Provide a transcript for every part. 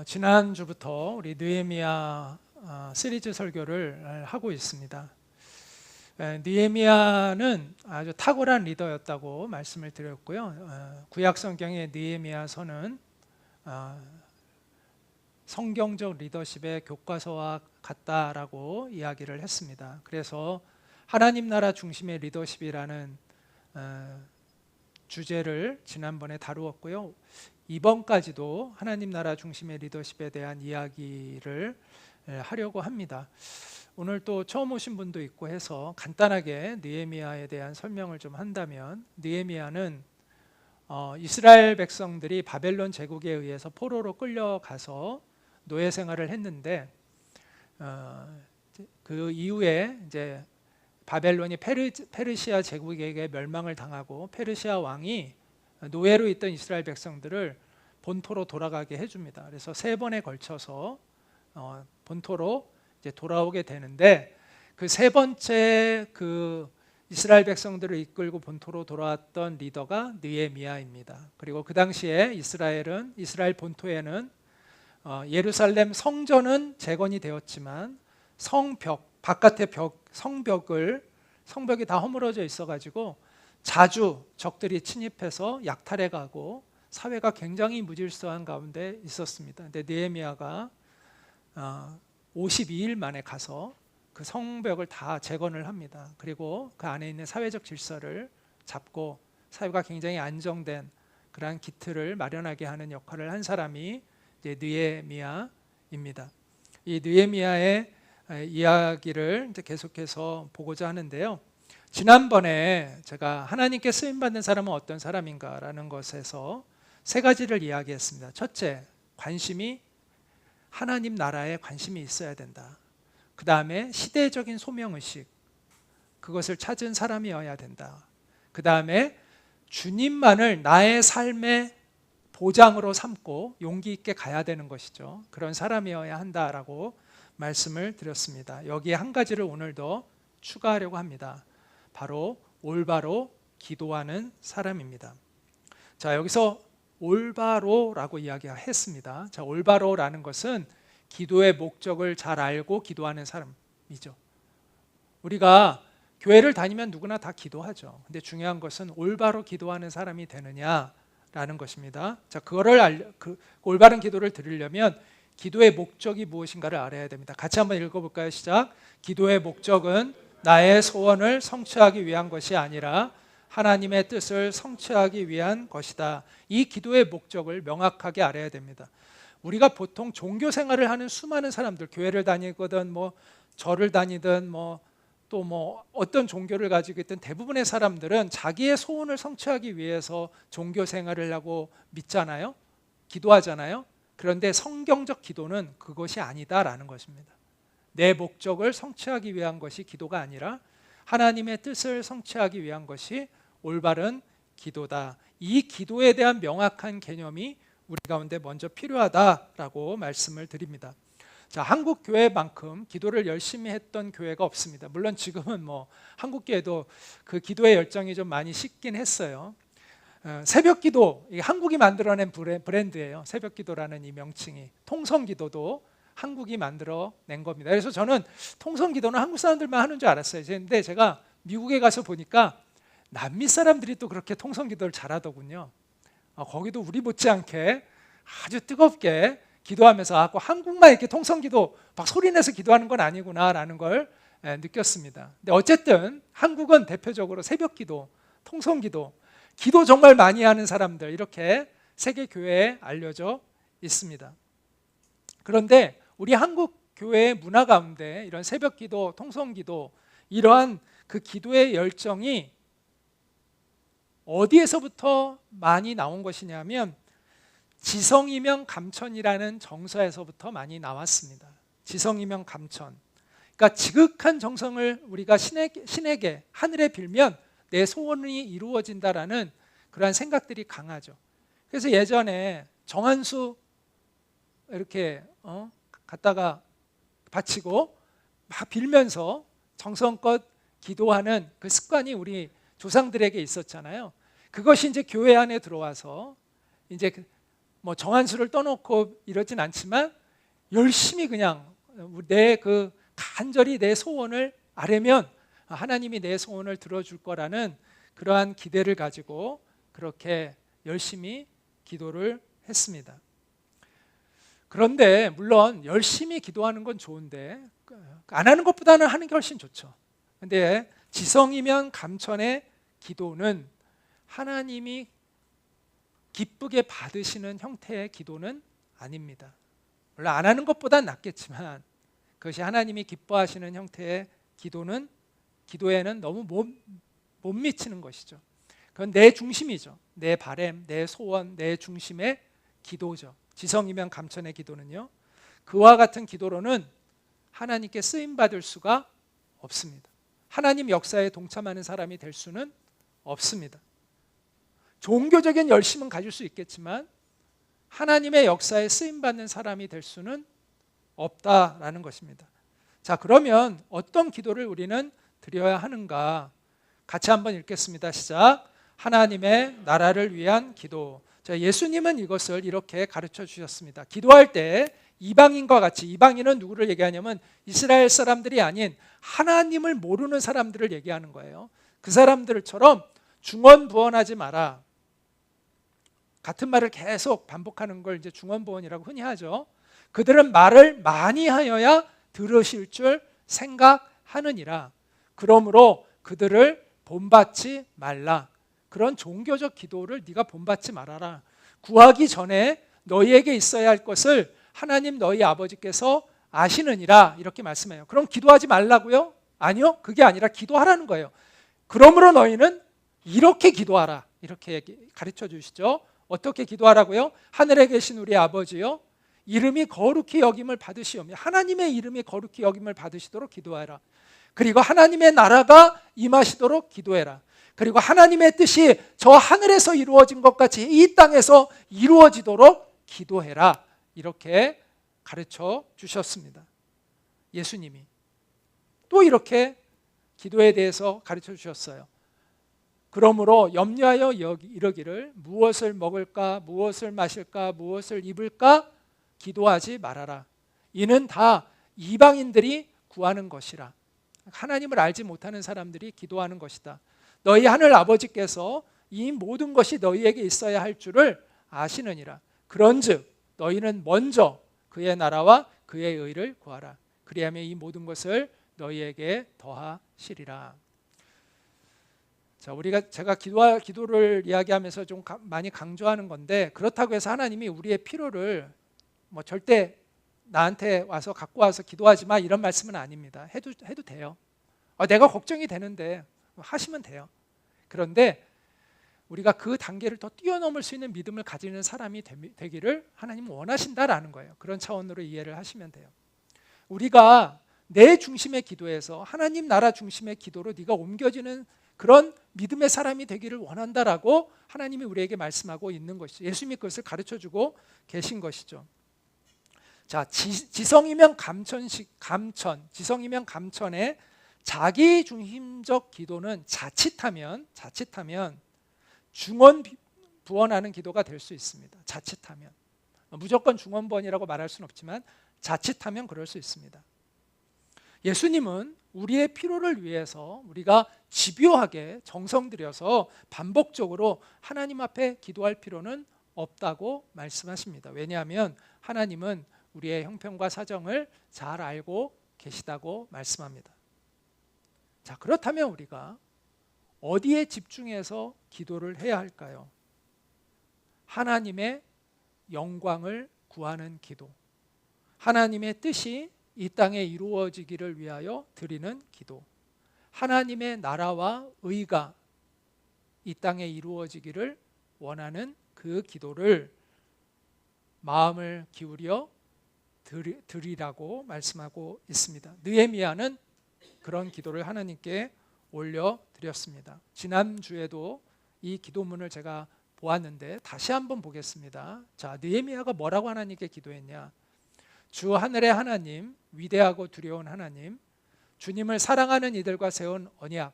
지난주부터 우리 느헤미야 시리즈 설교를 하고 있습니다. 느헤미야는 아주 탁월한 리더였다고 말씀을 드렸고요. 구약 성경의 느헤미야서는 성경적 리더십의 교과서와 같다라고 이야기를 했습니다. 그래서 하나님 나라 중심의 리더십이라는 주제를 지난번에 다루었고요. 이번까지도 하나님 나라 중심의 리더십에 대한 이야기를 하려고 합니다. 오늘 또 처음 오신 분도 있고 해서 간단하게 느헤미야에 대한 설명을 좀 한다면, 느헤미야는 이스라엘 백성들이 바벨론 제국에 의해서 포로로 끌려가서 노예 생활을 했는데, 그 이후에 이제 바벨론이 페르시아 제국에게 멸망을 당하고 페르시아 왕이 노예로 있던 이스라엘 백성들을 본토로 돌아가게 해줍니다. 그래서 3번에 걸쳐서 본토로 이제 돌아오게 되는데, 그 3번째 그 이스라엘 백성들을 이끌고 본토로 돌아왔던 리더가 느헤미야입니다. 그리고 그 당시에 이스라엘 본토에는 예루살렘 성전은 재건이 되었지만 바깥의 성벽이 다 허물어져 있어가지고 자주 적들이 침입해서 약탈해가고 사회가 굉장히 무질서한 가운데 있었습니다. 근데 느헤미야가 52일 만에 가서 그 성벽을 다 재건을 합니다. 그리고 그 안에 있는 사회적 질서를 잡고 사회가 굉장히 안정된 그러한 기틀을 마련하게 하는 역할을 한 사람이 이제 느헤미야입니다. 이 느헤미야의 이야기를 이제 계속해서 보고자 하는데요. 지난번에 제가 하나님께 쓰임받는 사람은 어떤 사람인가라는 것에서 3가지를 이야기했습니다. 첫째, 하나님 나라에 관심이 있어야 된다. 그 다음에 시대적인 소명의식, 그것을 찾은 사람이어야 된다. 그 다음에 주님만을 나의 삶의 보장으로 삼고 용기 있게 가야 되는 것이죠. 그런 사람이어야 한다라고 말씀을 드렸습니다. 여기에 한 가지를 오늘 더 추가하려고 합니다. 바로 올바로 기도하는 사람입니다. 자, 여기서 올바로라고 이야기했습니다. 자, 올바로라는 것은 기도의 목적을 잘 알고 기도하는 사람이죠. 우리가 교회를 다니면 누구나 다 기도하죠. 근데 중요한 것은 올바로 기도하는 사람이 되느냐라는 것입니다. 자, 올바른 기도를 드리려면 기도의 목적이 무엇인가를 알아야 됩니다. 같이 한번 읽어볼까요? 시작. 기도의 목적은 나의 소원을 성취하기 위한 것이 아니라 하나님의 뜻을 성취하기 위한 것이다. 이 기도의 목적을 명확하게 알아야 됩니다. 우리가 보통 종교 생활을 하는 수많은 사람들, 교회를 다니거든 절을 다니든 또 어떤 종교를 가지고 있든 대부분의 사람들은 자기의 소원을 성취하기 위해서 종교 생활을 하고 믿잖아요. 기도하잖아요. 그런데 성경적 기도는 그것이 아니다라는 것입니다. 내 목적을 성취하기 위한 것이 기도가 아니라 하나님의 뜻을 성취하기 위한 것이 올바른 기도다. 이 기도에 대한 명확한 개념이 우리 가운데 먼저 필요하다라고 말씀을 드립니다. 자, 한국 교회만큼 기도를 열심히 했던 교회가 없습니다. 물론 지금은 한국 교회도 그 기도의 열정이 좀 많이 식긴 했어요. 새벽기도, 한국이 만들어낸 브랜드예요. 새벽기도라는 이 명칭이. 통성기도도 한국이 만들어낸 겁니다. 그래서 저는 통성기도는 한국 사람들만 하는 줄 알았어요. 근데 제가 미국에 가서 보니까 남미 사람들이 또 그렇게 통성기도를 잘하더군요. 거기도 우리 못지않게 아주 뜨겁게 기도하면서 한국만 이렇게 통성기도 막 소리내서 기도하는 건 아니구나라는 걸 느꼈습니다. 근데 어쨌든 한국은 대표적으로 새벽기도, 통성기도, 기도 정말 많이 하는 사람들, 이렇게 세계 교회에 알려져 있습니다. 그런데 우리 한국 교회의 문화 가운데 이런 새벽기도, 통성기도, 이러한 그 기도의 열정이 어디에서부터 많이 나온 것이냐면 지성이면 감천이라는 정서에서부터 많이 나왔습니다. 지성이면 감천. 그러니까 지극한 정성을 우리가 신에게 하늘에 빌면 내 소원이 이루어진다라는 그러한 생각들이 강하죠. 그래서 예전에 정한수 이렇게 갖다가 바치고 막 빌면서 정성껏 기도하는 그 습관이 우리 조상들에게 있었잖아요. 그것이 이제 교회 안에 들어와서 이제 뭐 정한 수를 떠놓고 이러진 않지만 열심히 그냥 내 그 간절히 내 소원을 아뢰면 하나님이 내 소원을 들어줄 거라는 그러한 기대를 가지고 그렇게 열심히 기도를 했습니다. 그런데 물론 열심히 기도하는 건 좋은데 안 하는 것보다는 하는 게 훨씬 좋죠. 근데 지성이면 감천의 기도는 하나님이 기쁘게 받으시는 형태의 기도는 아닙니다. 물론 안 하는 것보다는 낫겠지만 그것이 하나님이 기뻐하시는 형태의 기도에는 너무 못 미치는 것이죠. 그건 내 중심이죠. 내 바램, 내 소원, 내 중심의 기도죠. 지성이면 감천의 기도는요, 그와 같은 기도로는 하나님께 쓰임받을 수가 없습니다. 하나님 역사에 동참하는 사람이 될 수는 없습니다. 종교적인 열심은 가질 수 있겠지만 하나님의 역사에 쓰임받는 사람이 될 수는 없다라는 것입니다. 자, 그러면 어떤 기도를 우리는 드려야 하는가? 같이 한번 읽겠습니다. 시작. 하나님의 나라를 위한 기도. 자, 예수님은 이것을 이렇게 가르쳐 주셨습니다. 기도할 때 이방인과 같이, 이방인은 누구를 얘기하냐면 이스라엘 사람들이 아닌 하나님을 모르는 사람들을 얘기하는 거예요. 그 사람들처럼 중언부언하지 마라. 같은 말을 계속 반복하는 걸 이제 중언부언이라고 흔히 하죠. 그들은 말을 많이 하여야 들으실 줄 생각하느니라. 그러므로 그들을 본받지 말라. 그런 종교적 기도를 네가 본받지 말아라. 구하기 전에 너희에게 있어야 할 것을 하나님 너희 아버지께서 아시느니라. 이렇게 말씀해요. 그럼 기도하지 말라고요? 아니요, 그게 아니라 기도하라는 거예요. 그러므로 너희는 이렇게 기도하라. 이렇게 가르쳐 주시죠. 어떻게 기도하라고요? 하늘에 계신 우리 아버지요, 이름이 거룩히 여김을 받으시오며, 하나님의 이름이 거룩히 여김을 받으시도록 기도하라. 그리고 하나님의 나라가 임하시도록 기도해라. 그리고 하나님의 뜻이 저 하늘에서 이루어진 것 같이 이 땅에서 이루어지도록 기도해라. 이렇게 가르쳐 주셨습니다. 예수님이 또 이렇게 기도에 대해서 가르쳐 주셨어요. 그러므로 염려하여 이러기를 무엇을 먹을까, 무엇을 마실까, 무엇을 입을까 기도하지 말아라. 이는 다 이방인들이 구하는 것이라. 하나님을 알지 못하는 사람들이 기도하는 것이다. 너희 하늘 아버지께서 이 모든 것이 너희에게 있어야 할 줄을 아시느니라. 그런즉 너희는 먼저 그의 나라와 그의 의를 구하라. 그리하면 이 모든 것을 너희에게 더하시리라. 자, 제가 기도를 이야기하면서 좀 많이 강조하는 건데, 그렇다고 해서 하나님이 우리의 필요를 뭐 절대 나한테 와서 갖고 와서 기도하지 마 이런 말씀은 아닙니다. 해도 돼요. 내가 걱정이 되는데 하시면 돼요. 그런데 우리가 그 단계를 더 뛰어넘을 수 있는 믿음을 가지는 사람이 되기를 하나님은 원하신다라는 거예요. 그런 차원으로 이해를 하시면 돼요. 우리가 내 중심의 기도에서 하나님 나라 중심의 기도로 네가 옮겨지는 그런 믿음의 사람이 되기를 원한다라고 하나님이 우리에게 말씀하고 있는 것이죠. 예수님이 그것을 가르쳐주고 계신 것이죠. 자, 지성이면 지성이면 감천의 자기 중심적 기도는 자칫하면 중언부언하는 기도가 될 수 있습니다. 자칫하면. 무조건 중언부언이라고 말할 수는 없지만 자칫하면 그럴 수 있습니다. 예수님은 우리의 필요를 위해서 우리가 집요하게 정성 들여서 반복적으로 하나님 앞에 기도할 필요는 없다고 말씀하십니다. 왜냐하면 하나님은 우리의 형편과 사정을 잘 알고 계시다고 말씀합니다. 자, 그렇다면 우리가 어디에 집중해서 기도를 해야 할까요? 하나님의 영광을 구하는 기도, 하나님의 뜻이 이 땅에 이루어지기를 위하여 드리는 기도, 하나님의 나라와 의가 이 땅에 이루어지기를 원하는 그 기도를 마음을 기울여 드리라고 말씀하고 있습니다. 느헤미야는 그런 기도를 하나님께 올려드렸습니다. 지난주에도 이 기도문을 제가 보았는데 다시 한번 보겠습니다. 자, 느헤미야가 뭐라고 하나님께 기도했냐? 주 하늘의 하나님, 위대하고 두려운 하나님, 주님을 사랑하는 이들과 세운 언약,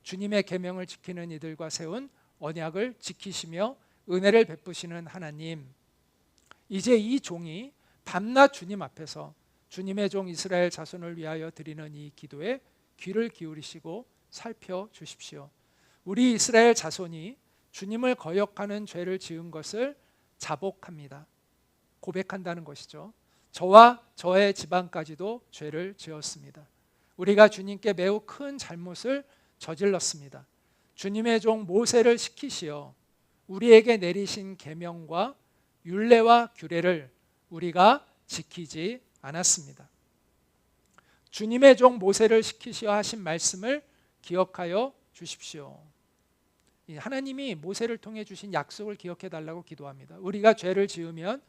주님의 계명을 지키는 이들과 세운 언약을 지키시며 은혜를 베푸시는 하나님, 이제 이 종이 밤낮 주님 앞에서 주님의 종 이스라엘 자손을 위하여 드리는 이 기도에 귀를 기울이시고 살펴주십시오. 우리 이스라엘 자손이 주님을 거역하는 죄를 지은 것을 자복합니다. 고백한다는 것이죠. 저와 저의 집안까지도 죄를 지었습니다. 우리가 주님께 매우 큰 잘못을 저질렀습니다. 주님의 종 모세를 시키시어 우리에게 내리신 계명과 율례와 규례를 우리가 지키지 않았습니다. 주님의 종 모세를 시키시어 하신 말씀을 기억하여 주십시오. 하나님이 모세를 통해 주신 약속을 기억해 달라고 기도합니다. 우리가 죄를 지으면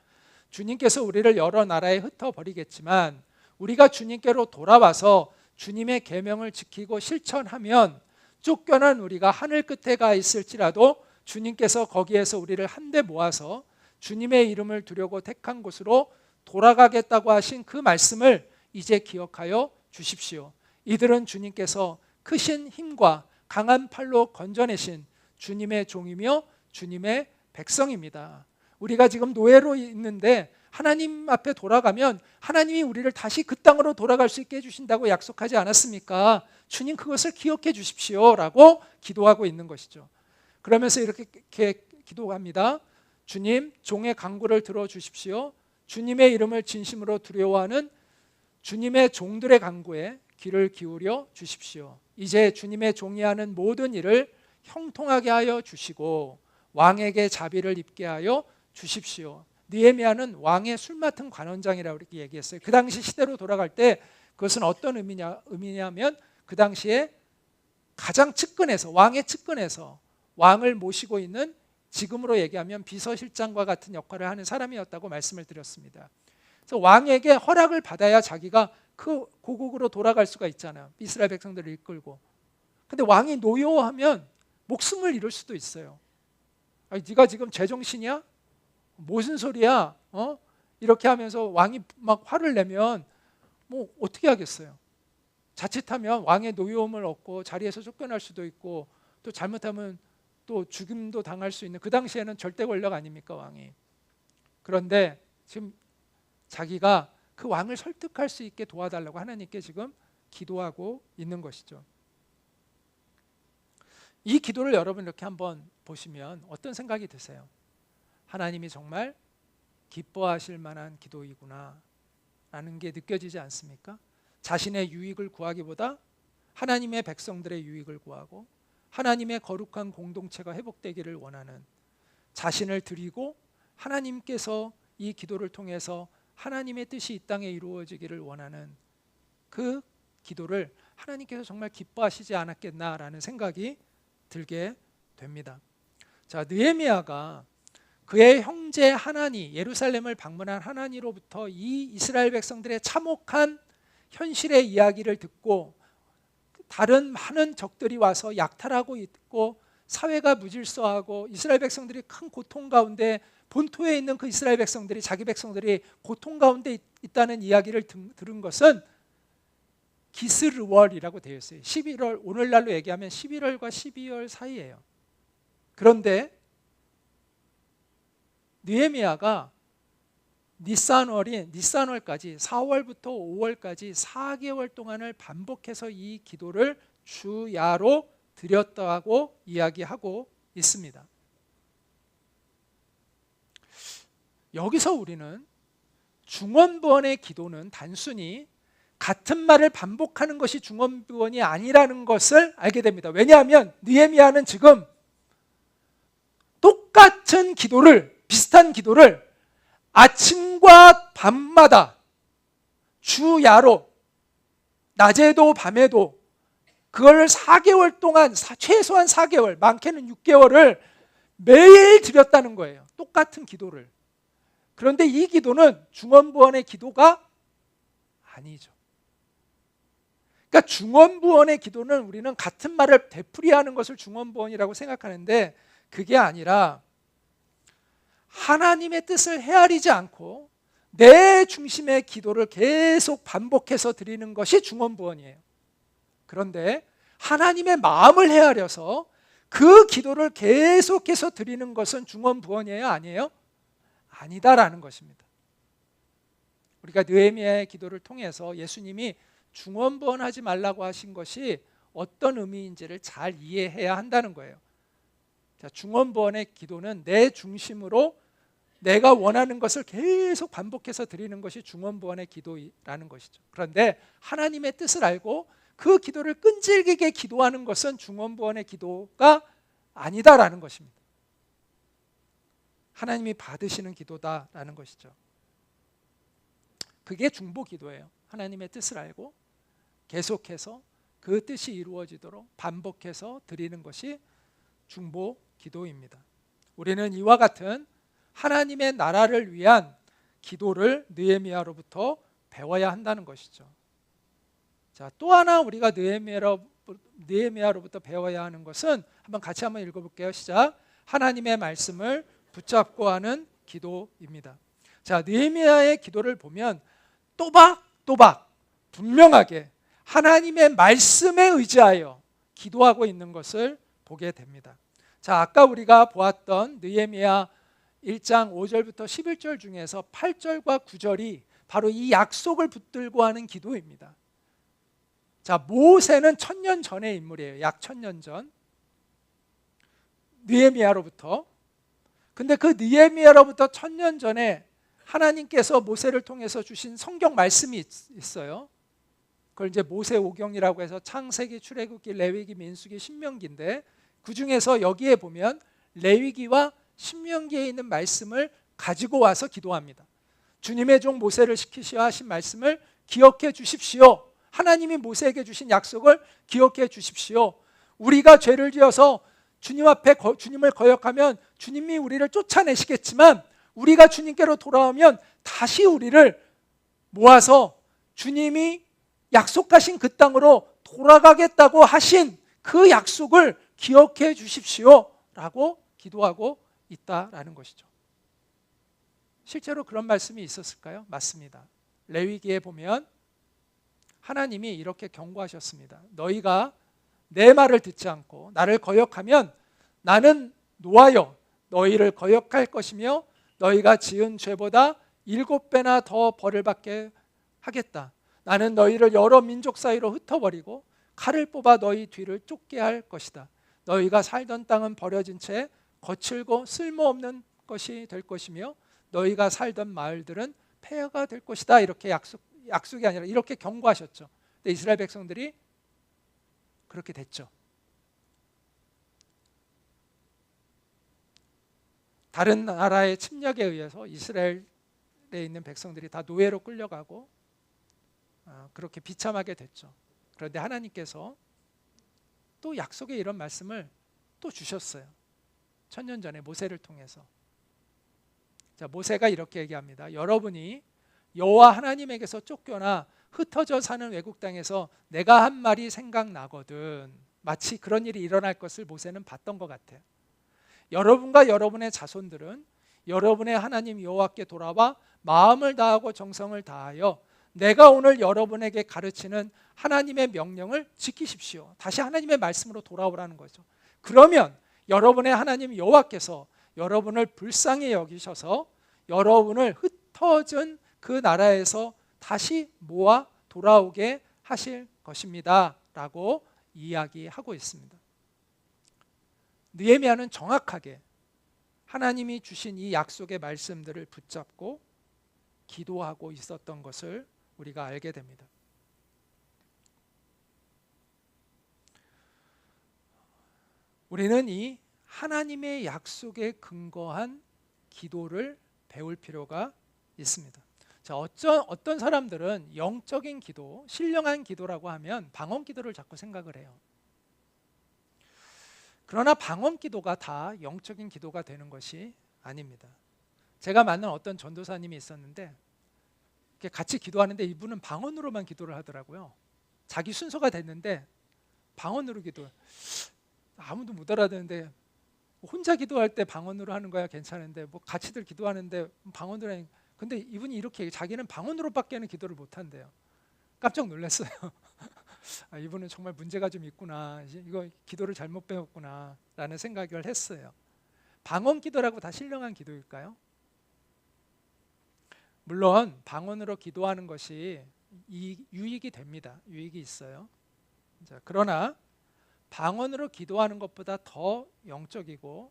주님께서 우리를 여러 나라에 흩어버리겠지만 우리가 주님께로 돌아와서 주님의 계명을 지키고 실천하면 쫓겨난 우리가 하늘 끝에 가 있을지라도 주님께서 거기에서 우리를 한데 모아서 주님의 이름을 두려고 택한 곳으로 돌아가겠다고 하신 그 말씀을 이제 기억하여 주십시오. 이들은 주님께서 크신 힘과 강한 팔로 건져내신 주님의 종이며 주님의 백성입니다. 우리가 지금 노예로 있는데 하나님 앞에 돌아가면 하나님이 우리를 다시 그 땅으로 돌아갈 수 있게 해주신다고 약속하지 않았습니까? 주님 그것을 기억해 주십시오 라고 기도하고 있는 것이죠. 그러면서 이렇게 기도합니다. 주님 종의 간구를 들어주십시오. 주님의 이름을 진심으로 두려워하는 주님의 종들의 간구에 귀를 기울여 주십시오. 이제 주님의 종이 하는 모든 일을 형통하게 하여 주시고 왕에게 자비를 입게 하여 주십시오. 느헤미야는 왕의 술 맡은 관원장이라고 이렇게 얘기했어요. 그 당시 시대로 돌아갈 때 그것은 어떤 의미냐면 그 당시에 가장 측근에서 왕의 측근에서 왕을 모시고 있는 지금으로 얘기하면 비서실장과 같은 역할을 하는 사람이었다고 말씀을 드렸습니다. 그래서 왕에게 허락을 받아야 자기가 그 고국으로 돌아갈 수가 있잖아요. 이스라엘 백성들을 이끌고. 근데 왕이 노여워하면 목숨을 잃을 수도 있어요. 아니, 네가 지금 제정신이야? 무슨 소리야? 이렇게 하면서 왕이 막 화를 내면 뭐 어떻게 하겠어요? 자칫하면 왕의 노여움을 얻고 자리에서 쫓겨날 수도 있고 또 잘못하면 또 죽임도 당할 수 있는 그 당시에는 절대 권력 아닙니까 왕이. 그런데 지금 자기가 그 왕을 설득할 수 있게 도와달라고 하나님께 지금 기도하고 있는 것이죠. 이 기도를 여러분 이렇게 한번 보시면 어떤 생각이 드세요? 하나님이 정말 기뻐하실 만한 기도이구나 라는 게 느껴지지 않습니까? 자신의 유익을 구하기보다 하나님의 백성들의 유익을 구하고 하나님의 거룩한 공동체가 회복되기를 원하는, 자신을 드리고 하나님께서 이 기도를 통해서 하나님의 뜻이 이 땅에 이루어지기를 원하는 그 기도를 하나님께서 정말 기뻐하시지 않았겠나라는 생각이 들게 됩니다. 자, 느헤미야가 그의 형제 하나니, 예루살렘을 방문한 하나니로부터 이 이스라엘 백성들의 참혹한 현실의 이야기를 듣고 다른 많은 적들이 와서 약탈하고 있고 사회가 무질서하고 이스라엘 백성들이 큰 고통 가운데, 본토에 있는 그 이스라엘 백성들이, 자기 백성들이 고통 가운데 있다는 이야기를 들은 것은 기스르월이라고 되어 있어요. 11월, 오늘날로 얘기하면 11월과 12월 사이예요. 그런데 느헤미야가 니산월까지 4월부터 5월까지 4개월 동안을 반복해서 이 기도를 주야로 드렸다고 이야기하고 있습니다. 여기서 우리는 중언부언의 기도는 단순히 같은 말을 반복하는 것이 중언부언이 아니라는 것을 알게 됩니다. 왜냐하면 느헤미야는 지금 똑같은 기도를, 비슷한 기도를 아침과 밤마다 주야로, 낮에도 밤에도 그걸 4개월 동안, 최소한 4개월, 많게는 6개월을 매일 드렸다는 거예요. 똑같은 기도를. 그런데 이 기도는 중언부언의 기도가 아니죠. 그러니까 중언부언의 기도는 우리는 같은 말을 되풀이하는 것을 중언부언이라고 생각하는데 그게 아니라 하나님의 뜻을 헤아리지 않고 내 중심의 기도를 계속 반복해서 드리는 것이 중언부언이에요. 그런데 하나님의 마음을 헤아려서 그 기도를 계속해서 드리는 것은 중언부언이에요? 아니에요? 아니다라는 것입니다. 우리가 느헤미야의 기도를 통해서 예수님이 중언부언하지 말라고 하신 것이 어떤 의미인지를 잘 이해해야 한다는 거예요. 자, 중언부언의 기도는 내 중심으로 내가 원하는 것을 계속 반복해서 드리는 것이 중언부언의 기도라는 것이죠. 그런데 하나님의 뜻을 알고 그 기도를 끈질기게 기도하는 것은 중언부언의 기도가 아니다라는 것입니다. 하나님이 받으시는 기도다라는 것이죠. 그게 중보기도예요. 하나님의 뜻을 알고 계속해서 그 뜻이 이루어지도록 반복해서 드리는 것이 중보기도입니다. 우리는 이와 같은 하나님의 나라를 위한 기도를 느헤미야로부터 배워야 한다는 것이죠. 자, 또 하나 우리가 느헤미야로부터 배워야 하는 것은 한번 같이 한번 읽어볼게요. 시작. 하나님의 말씀을 붙잡고 하는 기도입니다. 자, 느헤미야의 기도를 보면 또박또박 분명하게 하나님의 말씀에 의지하여 기도하고 있는 것을 보게 됩니다. 자, 아까 우리가 보았던 느헤미야 1장 5절부터 11절 중에서 8절과 9절이 바로 이 약속을 붙들고 하는 기도입니다. 자, 모세는 1000년 전의 인물이에요. 약 1000년 전 느헤미야로부터. 근데 그 느헤미야로부터 1000년 전에 하나님께서 모세를 통해서 주신 성경 말씀이 있어요. 그걸 이제 모세오경이라고 해서 창세기, 출애굽기, 레위기, 민수기, 신명기인데 그 중에서 여기에 보면 레위기와 신명기에 있는 말씀을 가지고 와서 기도합니다. 주님의 종 모세를 시키시어 하신 말씀을 기억해 주십시오. 하나님이 모세에게 주신 약속을 기억해 주십시오. 우리가 죄를 지어서 주님 앞에 주님을 거역하면 주님이 우리를 쫓아내시겠지만 우리가 주님께로 돌아오면 다시 우리를 모아서 주님이 약속하신 그 땅으로 돌아가겠다고 하신 그 약속을 기억해 주십시오 라고 기도하고 있다라는 것이죠. 실제로 그런 말씀이 있었을까요? 맞습니다. 레위기에 보면 하나님이 이렇게 경고하셨습니다. 너희가 내 말을 듣지 않고 나를 거역하면 나는 노하여 너희를 거역할 것이며 너희가 지은 죄보다 7배나 더 벌을 받게 하겠다. 나는 너희를 여러 민족 사이로 흩어버리고 칼을 뽑아 너희 뒤를 쫓게 할 것이다. 너희가 살던 땅은 버려진 채 거칠고 쓸모없는 것이 될 것이며 너희가 살던 마을들은 폐허가 될 것이다. 이렇게 약속이 아니라 이렇게 경고하셨죠. 근데 이스라엘 백성들이 그렇게 됐죠. 다른 나라의 침략에 의해서 이스라엘에 있는 백성들이 다 노예로 끌려가고 그렇게 비참하게 됐죠. 그런데 하나님께서 또 약속의 이런 말씀을 또 주셨어요. 1000년 전에 모세를 통해서. 자, 모세가 이렇게 얘기합니다. 여러분이 여호와 하나님에게서 쫓겨나 흩어져 사는 외국 땅에서 내가 한 말이 생각나거든. 마치 그런 일이 일어날 것을 모세는 봤던 것 같아요. 여러분과 여러분의 자손들은 여러분의 하나님 여호와께 돌아와 마음을 다하고 정성을 다하여 내가 오늘 여러분에게 가르치는 하나님의 명령을 지키십시오. 다시 하나님의 말씀으로 돌아오라는 거죠. 그러면 여러분의 하나님 여호와께서 여러분을 불쌍히 여기셔서 여러분을 흩어진 그 나라에서 다시 모아 돌아오게 하실 것입니다 라고 이야기하고 있습니다. 느헤미야는 정확하게 하나님이 주신 이 약속의 말씀들을 붙잡고 기도하고 있었던 것을 우리가 알게 됩니다. 우리는 이 하나님의 약속에 근거한 기도를 배울 필요가 있습니다. 자, 어떤 사람들은 영적인 기도, 신령한 기도라고 하면 방언 기도를 자꾸 생각을 해요. 그러나 방언 기도가 다 영적인 기도가 되는 것이 아닙니다. 제가 만난 어떤 전도사님이 있었는데 같이 기도하는데 이분은 방언으로만 기도를 하더라고요. 자기 순서가 됐는데 방언으로 기도. 아무도 못 알아듣는데 혼자 기도할 때 방언으로 하는 거야 괜찮은데 뭐 같이들 기도하는데 방언으로 하는. 근데 이분이 이렇게 자기는 방언으로밖에는 기도를 못 한대요. 깜짝 놀랐어요. 아, 이분은 정말 문제가 좀 있구나. 이거 기도를 잘못 배웠구나 라는 생각을 했어요. 방언 기도라고 다 신령한 기도일까요? 물론 방언으로 기도하는 것이 유익이 됩니다. 유익이 있어요. 자, 그러나 방언으로 기도하는 것보다 더 영적이고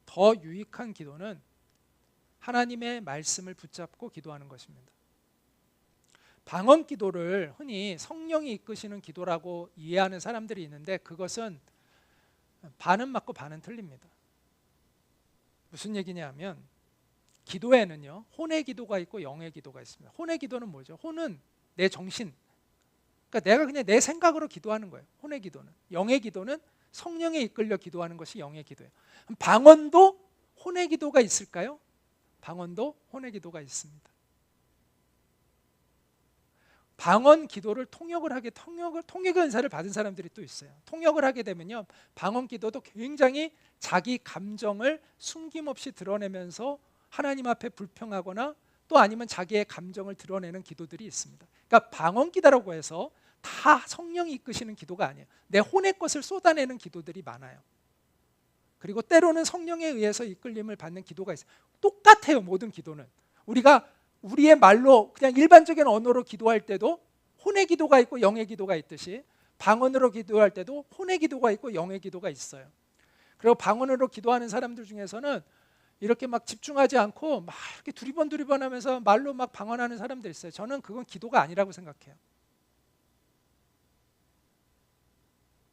더 유익한 기도는 하나님의 말씀을 붙잡고 기도하는 것입니다. 방언 기도를 흔히 성령이 이끄시는 기도라고 이해하는 사람들이 있는데 그것은 반은 맞고 반은 틀립니다. 무슨 얘기냐면 기도에는요, 혼의 기도가 있고 영의 기도가 있습니다. 혼의 기도는 뭐죠? 혼은 내 정신, 그러니까 내가 그냥 내 생각으로 기도하는 거예요. 혼의 기도는. 영의 기도는 성령에 이끌려 기도하는 것이 영의 기도예요. 방언도 혼의 기도가 있을까요? 방언도 혼의 기도가 있습니다. 방언 기도를 통역의 은사를 받은 사람들이 또 있어요. 통역을 하게 되면요, 방언 기도도 굉장히 자기 감정을 숨김없이 드러내면서 하나님 앞에 불평하거나 또 아니면 자기의 감정을 드러내는 기도들이 있습니다. 그러니까 방언 기도라고 해서 다 성령이 이끄시는 기도가 아니에요. 내 혼의 것을 쏟아내는 기도들이 많아요. 그리고 때로는 성령에 의해서 이끌림을 받는 기도가 있어요. 똑같아요. 모든 기도는. 우리가 우리의 말로 그냥 일반적인 언어로 기도할 때도 혼의 기도가 있고 영의 기도가 있듯이 방언으로 기도할 때도 혼의 기도가 있고 영의 기도가 있어요. 그리고 방언으로 기도하는 사람들 중에서는 이렇게 막 집중하지 않고 막 이렇게 두리번 하면서 말로 막 방언하는 사람들 있어요. 저는 그건 기도가 아니라고 생각해요.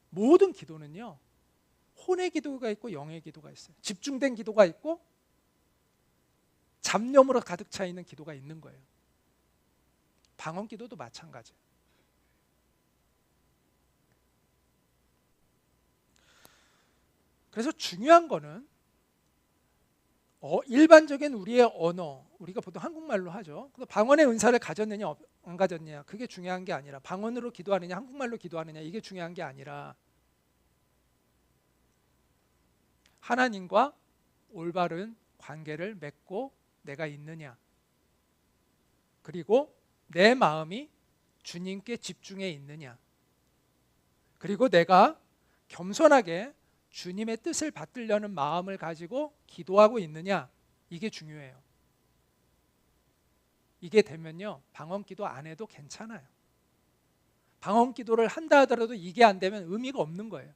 모든 기도는요, 혼의 기도가 있고 영의 기도가 있어요. 집중된 기도가 있고 잡념으로 가득 차 있는 기도가 있는 거예요. 방언 기도도 마찬가지예요. 그래서 중요한 거는 일반적인 우리의 언어, 우리가 보통 한국말로 하죠. 방언의 은사를 가졌느냐 안 가졌느냐 그게 중요한 게 아니라, 방언으로 기도하느냐 한국말로 기도하느냐 이게 중요한 게 아니라 하나님과 올바른 관계를 맺고 내가 있느냐, 그리고 내 마음이 주님께 집중해 있느냐, 그리고 내가 겸손하게 주님의 뜻을 받들려는 마음을 가지고 기도하고 있느냐, 이게 중요해요. 이게 되면요, 방언 기도 안 해도 괜찮아요. 방언 기도를 한다 하더라도 이게 안 되면 의미가 없는 거예요.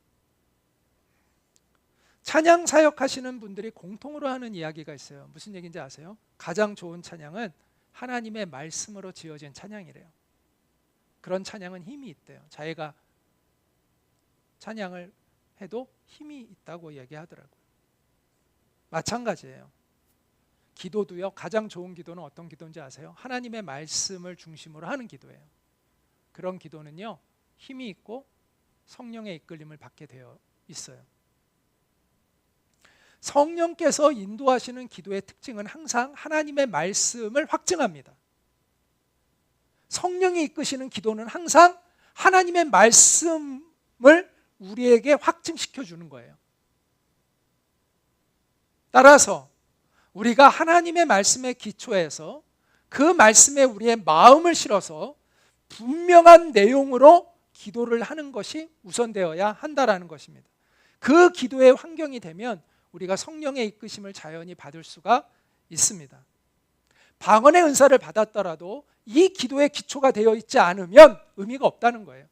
찬양 사역하시는 분들이 공통으로 하는 이야기가 있어요. 무슨 얘기인지 아세요? 가장 좋은 찬양은 하나님의 말씀으로 지어진 찬양이래요. 그런 찬양은 힘이 있대요. 자기가 찬양을 해도 힘이 있다고 얘기하더라고요. 마찬가지예요. 기도도요, 가장 좋은 기도는 어떤 기도인지 아세요? 하나님의 말씀을 중심으로 하는 기도예요. 그런 기도는요, 힘이 있고 성령의 이끌림을 받게 되어 있어요. 성령께서 인도하시는 기도의 특징은 항상 하나님의 말씀을 확증합니다. 성령이 이끄시는 기도는 항상 하나님의 말씀을 우리에게 확증시켜 주는 거예요. 따라서 우리가 하나님의 말씀에 기초해서 그 말씀에 우리의 마음을 실어서 분명한 내용으로 기도를 하는 것이 우선되어야 한다라는 것입니다. 그 기도의 환경이 되면 우리가 성령의 이끄심을 자연히 받을 수가 있습니다. 방언의 은사를 받았더라도 이 기도의 기초가 되어 있지 않으면 의미가 없다는 거예요.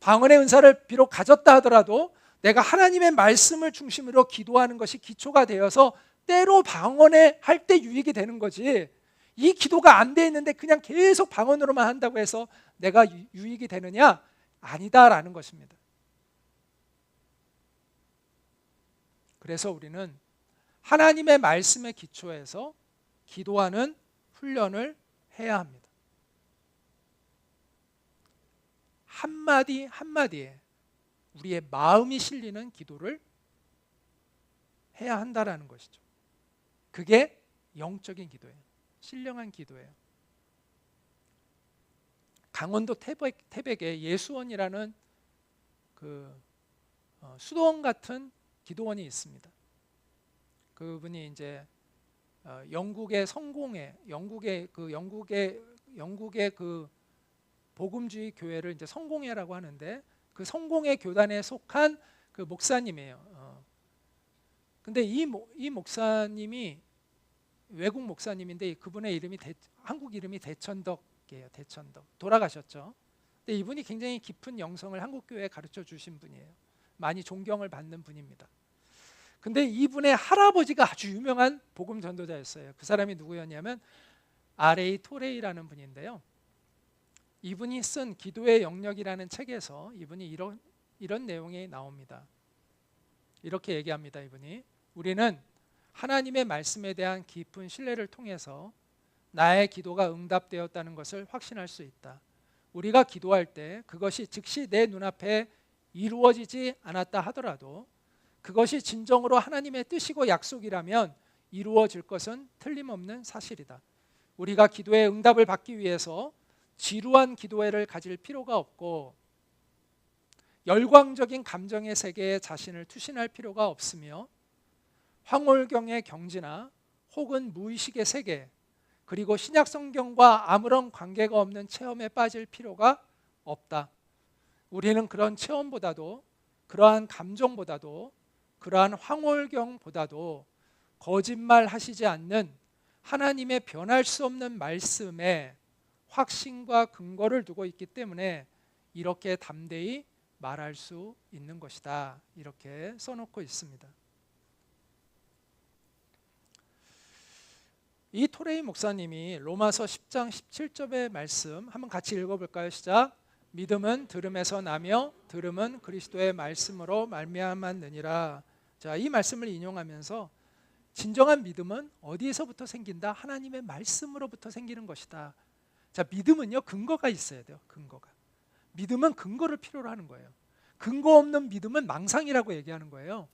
방언의 은사를 비록 가졌다 하더라도 내가 하나님의 말씀을 중심으로 기도하는 것이 기초가 되어서 때로 방언에 할 때 유익이 되는 거지, 이 기도가 안 돼 있는데 그냥 계속 방언으로만 한다고 해서 내가 유익이 되느냐? 아니다라는 것입니다. 그래서 우리는 하나님의 말씀에 기초해서 기도하는 훈련을 해야 합니다. 한마디 한마디에 우리의 마음이 실리는 기도를 해야 한다라는 것이죠. 그게 영적인 기도예요. 신령한 기도예요. 강원도 태백에 예수원이라는 수도원 같은 기도원이 있습니다. 그분이 이제 영국의 그 복음주의 교회를 이제 성공회라고 하는데, 그 성공회 교단에 속한 그 목사님이에요. 근데 이 목사님이 외국 목사님인데 그분의 이름이 한국 이름이 대천덕이에요. 대천덕. 돌아가셨죠. 근데 이분이 굉장히 깊은 영성을 한국 교회에 가르쳐 주신 분이에요. 많이 존경을 받는 분입니다. 근데 이분의 할아버지가 아주 유명한 복음 전도자였어요. 그 사람이 누구였냐면 R.A. 토레이라는 분인데요. 이분이 쓴 기도의 영역이라는 책에서 이분이 이런 내용이 나옵니다. 이렇게 얘기합니다. 이분이 우리는 하나님의 말씀에 대한 깊은 신뢰를 통해서 나의 기도가 응답되었다는 것을 확신할 수 있다. 우리가 기도할 때 그것이 즉시 내 눈앞에 이루어지지 않았다 하더라도 그것이 진정으로 하나님의 뜻이고 약속이라면 이루어질 것은 틀림없는 사실이다. 우리가 기도의 응답을 받기 위해서 지루한 기도회를 가질 필요가 없고 열광적인 감정의 세계에 자신을 투신할 필요가 없으며 황홀경의 경지나 혹은 무의식의 세계 그리고 신약 성경과 아무런 관계가 없는 체험에 빠질 필요가 없다. 우리는 그런 체험보다도 그러한 감정보다도 그러한 황홀경보다도 거짓말하시지 않는 하나님의 변할 수 없는 말씀에 확신과 근거를 두고 있기 때문에 이렇게 담대히 말할 수 있는 것이다. 이렇게 써놓고 있습니다. 이 토레이 목사님이 로마서 10장 17절의 말씀 한번 같이 읽어볼까요? 시작. 믿음은 들음에서 나며 들음은 그리스도의 말씀으로 말미암았느니라. 자, 이 말씀을 인용하면서 진정한 믿음은 어디에서부터 생긴다? 하나님의 말씀으로부터 생기는 것이다. 자, 믿음은요 근거가 있어야 돼요. 근거가. 믿음은 근거를 필요로 하는 거예요. 근거 없는 믿음은 망상이라고 얘기하는 거예요.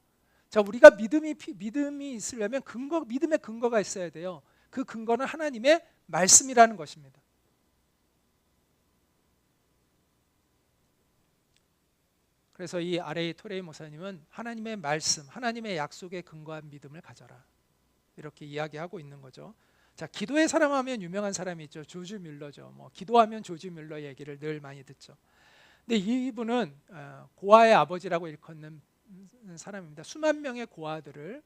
자, 우리가 믿음이 있으려면 믿음의 근거가 있어야 돼요. 그 근거는 하나님의 말씀이라는 것입니다. 그래서 이 R.A. 토레이 목사님은 하나님의 말씀, 하나님의 약속에 근거한 믿음을 가져라. 이렇게 이야기하고 있는 거죠. 자, 기도의 사람 하면 유명한 사람이 있죠. 조지 뮬러죠. 기도하면 조지 뮬러 얘기를 늘 많이 듣죠. 근데 이분은 고아의 아버지라고 일컫는 사람입니다. 수만 명의 고아들을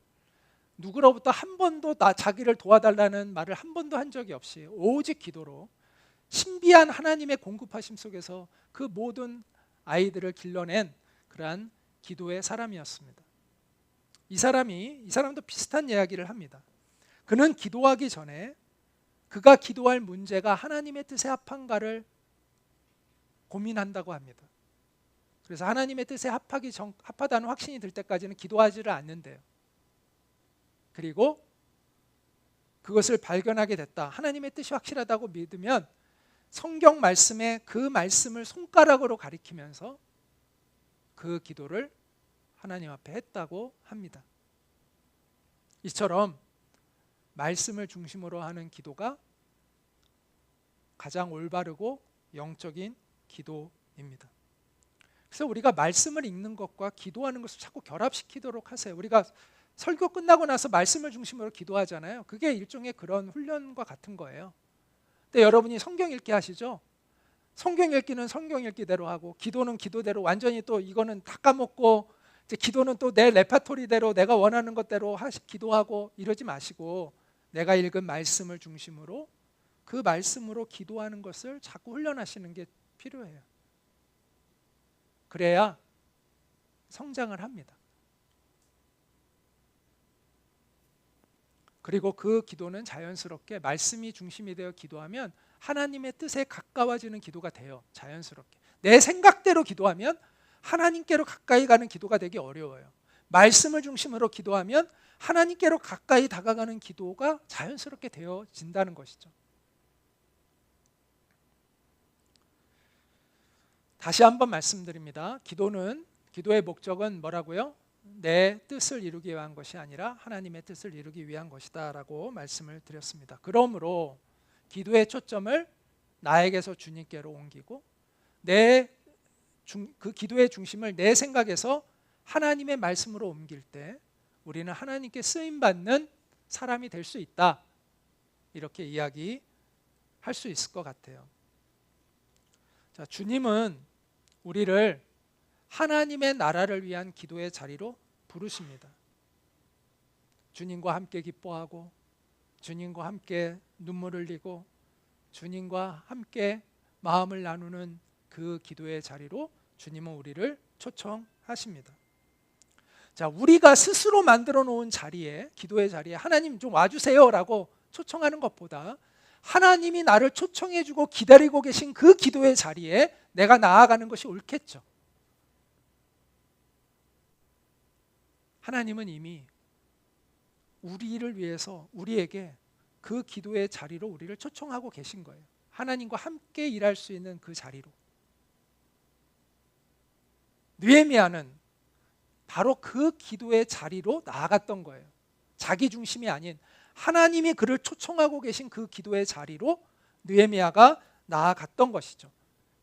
누구로부터 한 번도 자기를 도와달라는 말을 한 번도 한 적이 없이 오직 기도로 신비한 하나님의 공급하심 속에서 그 모든 아이들을 길러낸 그러한 기도의 사람이었습니다. 이 사람도 비슷한 이야기를 합니다. 그는 기도하기 전에 그가 기도할 문제가 하나님의 뜻에 합한가를 고민한다고 합니다. 그래서 하나님의 뜻에 합하다는 확신이 들 때까지는 기도하지를 않는데요. 그리고 그것을 발견하게 됐다. 하나님의 뜻이 확실하다고 믿으면 성경 말씀에 그 말씀을 손가락으로 가리키면서 그 기도를 하나님 앞에 했다고 합니다. 이처럼 말씀을 중심으로 하는 기도가 가장 올바르고 영적인 기도입니다. 그래서 우리가 말씀을 읽는 것과 기도하는 것을 자꾸 결합시키도록 하세요. 우리가 설교 끝나고 나서 말씀을 중심으로 기도하잖아요. 그게 일종의 그런 훈련과 같은 거예요. 근데 여러분이 성경 읽기 하시죠? 성경 읽기는 성경 읽기대로 하고 기도는 기도대로 완전히 또 이거는 다 까먹고 이제 기도는 또 내 레파토리대로 내가 원하는 것대로 기도하고 이러지 마시고 내가 읽은 말씀을 중심으로 그 말씀으로 기도하는 것을 자꾸 훈련하시는 게 필요해요. 그래야 성장을 합니다. 그리고 그 기도는 자연스럽게 말씀이 중심이 되어 기도하면 하나님의 뜻에 가까워지는 기도가 돼요. 자연스럽게. 내 생각대로 기도하면 하나님께로 가까이 가는 기도가 되기 어려워요. 말씀을 중심으로 기도하면 하나님께로 가까이 다가가는 기도가 자연스럽게 되어진다는 것이죠. 다시 한번 말씀드립니다. 기도의 목적은 뭐라고요? 내 뜻을 이루기 위한 것이 아니라 하나님의 뜻을 이루기 위한 것이다 라고 말씀을 드렸습니다. 그러므로 기도의 초점을 나에게서 주님께로 옮기고 그 기도의 중심을 내 생각에서 하나님의 말씀으로 옮길 때 우리는 하나님께 쓰임받는 사람이 될 수 있다. 이렇게 이야기할 수 있을 것 같아요. 자, 주님은 우리를 하나님의 나라를 위한 기도의 자리로 부르십니다. 주님과 함께 기뻐하고 주님과 함께 눈물을 흘리고 주님과 함께 마음을 나누는 그 기도의 자리로 주님은 우리를 초청하십니다. 자, 우리가 스스로 만들어 놓은 자리에, 기도의 자리에 하나님 좀 와주세요라고 초청하는 것보다 하나님이 나를 초청해 주고 기다리고 계신 그 기도의 자리에 내가 나아가는 것이 옳겠죠. 하나님은 이미 우리를 위해서 우리에게 그 기도의 자리로 우리를 초청하고 계신 거예요. 하나님과 함께 일할 수 있는 그 자리로. 느헤미야는 바로 그 기도의 자리로 나아갔던 거예요. 자기 중심이 아닌 하나님이 그를 초청하고 계신 그 기도의 자리로 느헤미야가 나아갔던 것이죠.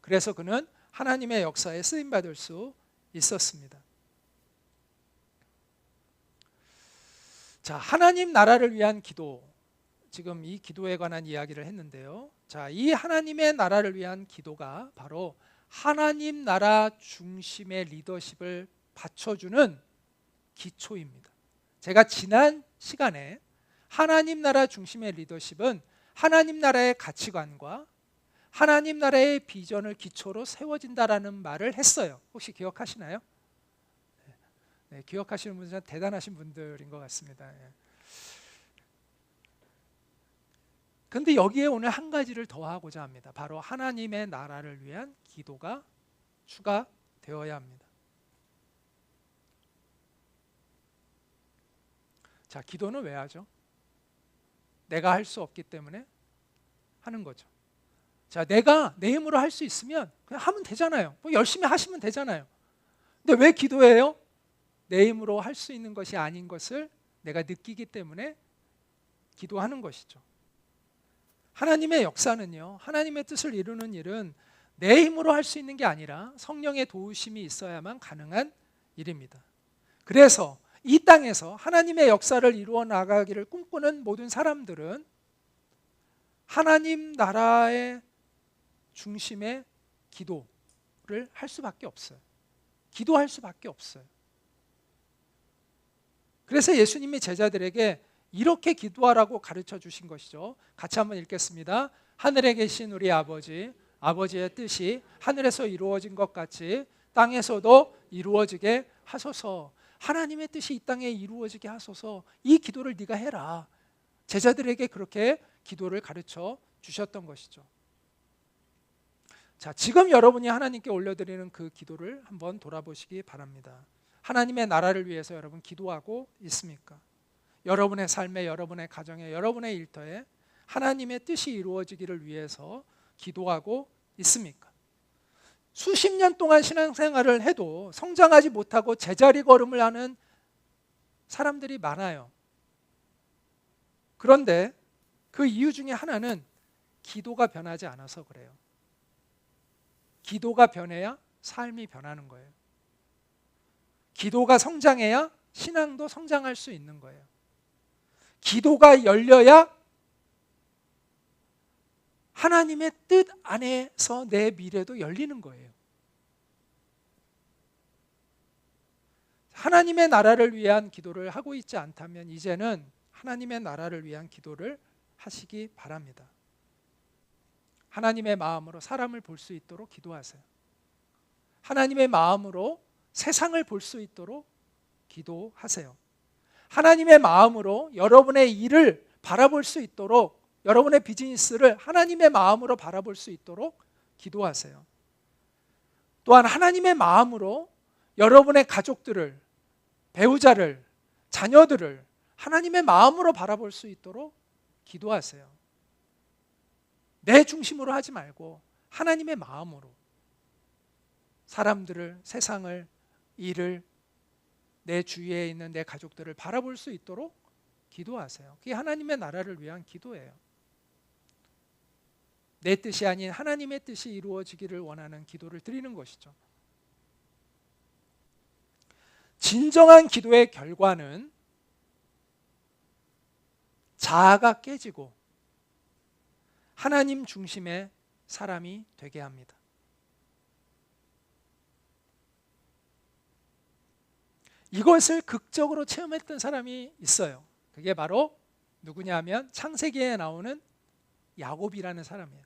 그래서 그는 하나님의 역사에 쓰임받을 수 있었습니다. 자, 하나님 나라를 위한 기도, 지금 이 기도에 관한 이야기를 했는데요. 자, 이 하나님의 나라를 위한 기도가 바로 하나님 나라 중심의 리더십을 받쳐주는 기초입니다. 제가 지난 시간에 하나님 나라 중심의 리더십은 하나님 나라의 가치관과 하나님 나라의 비전을 기초로 세워진다라는 말을 했어요. 혹시 기억하시나요? 네, 기억하시는 분들은 대단하신 분들인 것 같습니다. 그런데 여기에 오늘 한 가지를 더하고자 합니다. 바로 하나님의 나라를 위한 기도가 추가되어야 합니다. 자, 기도는 왜 하죠? 내가 할 수 없기 때문에 하는 거죠. 자, 내가 내 힘으로 할 수 있으면 그냥 하면 되잖아요. 뭐 열심히 하시면 되잖아요. 근데 왜 기도해요? 내 힘으로 할 수 있는 것이 아닌 것을 내가 느끼기 때문에 기도하는 것이죠. 하나님의 역사는요, 하나님의 뜻을 이루는 일은 내 힘으로 할 수 있는 게 아니라 성령의 도우심이 있어야만 가능한 일입니다. 그래서 이 땅에서 하나님의 역사를 이루어 나가기를 꿈꾸는 모든 사람들은 하나님 나라의 중심의 기도를 할 수밖에 없어요. 기도할 수밖에 없어요. 그래서 예수님이 제자들에게 이렇게 기도하라고 가르쳐 주신 것이죠. 같이 한번 읽겠습니다. 하늘에 계신 우리 아버지, 아버지의 뜻이 하늘에서 이루어진 것 같이 땅에서도 이루어지게 하소서. 하나님의 뜻이 이 땅에 이루어지게 하소서. 이 기도를 네가 해라. 제자들에게 그렇게 기도를 가르쳐 주셨던 것이죠. 자, 지금 여러분이 하나님께 올려드리는 그 기도를 한번 돌아보시기 바랍니다. 하나님의 나라를 위해서 여러분 기도하고 있습니까? 여러분의 삶에, 여러분의 가정에, 여러분의 일터에 하나님의 뜻이 이루어지기를 위해서 기도하고 있습니까? 수십 년 동안 신앙생활을 해도 성장하지 못하고 제자리 걸음을 하는 사람들이 많아요. 그런데 그 이유 중에 하나는 기도가 변하지 않아서 그래요. 기도가 변해야 삶이 변하는 거예요. 기도가 성장해야 신앙도 성장할 수 있는 거예요. 기도가 열려야 하나님의 뜻 안에서 내 미래도 열리는 거예요. 하나님의 나라를 위한 기도를 하고 있지 않다면 이제는 하나님의 나라를 위한 기도를 하시기 바랍니다. 하나님의 마음으로 사람을 볼 수 있도록 기도하세요. 하나님의 마음으로 세상을 볼 수 있도록 기도하세요. 하나님의 마음으로 여러분의 일을 바라볼 수 있도록, 여러분의 비즈니스를 하나님의 마음으로 바라볼 수 있도록 기도하세요. 또한 하나님의 마음으로 여러분의 가족들을, 배우자를, 자녀들을 하나님의 마음으로 바라볼 수 있도록 기도하세요. 내 중심으로 하지 말고 하나님의 마음으로 사람들을, 세상을, 일을, 내 주위에 있는 내 가족들을 바라볼 수 있도록 기도하세요. 그게 하나님의 나라를 위한 기도예요. 내 뜻이 아닌 하나님의 뜻이 이루어지기를 원하는 기도를 드리는 것이죠. 진정한 기도의 결과는 자아가 깨지고 하나님 중심의 사람이 되게 합니다. 이것을 극적으로 체험했던 사람이 있어요. 그게 바로 누구냐면 창세기에 나오는 야곱이라는 사람이에요.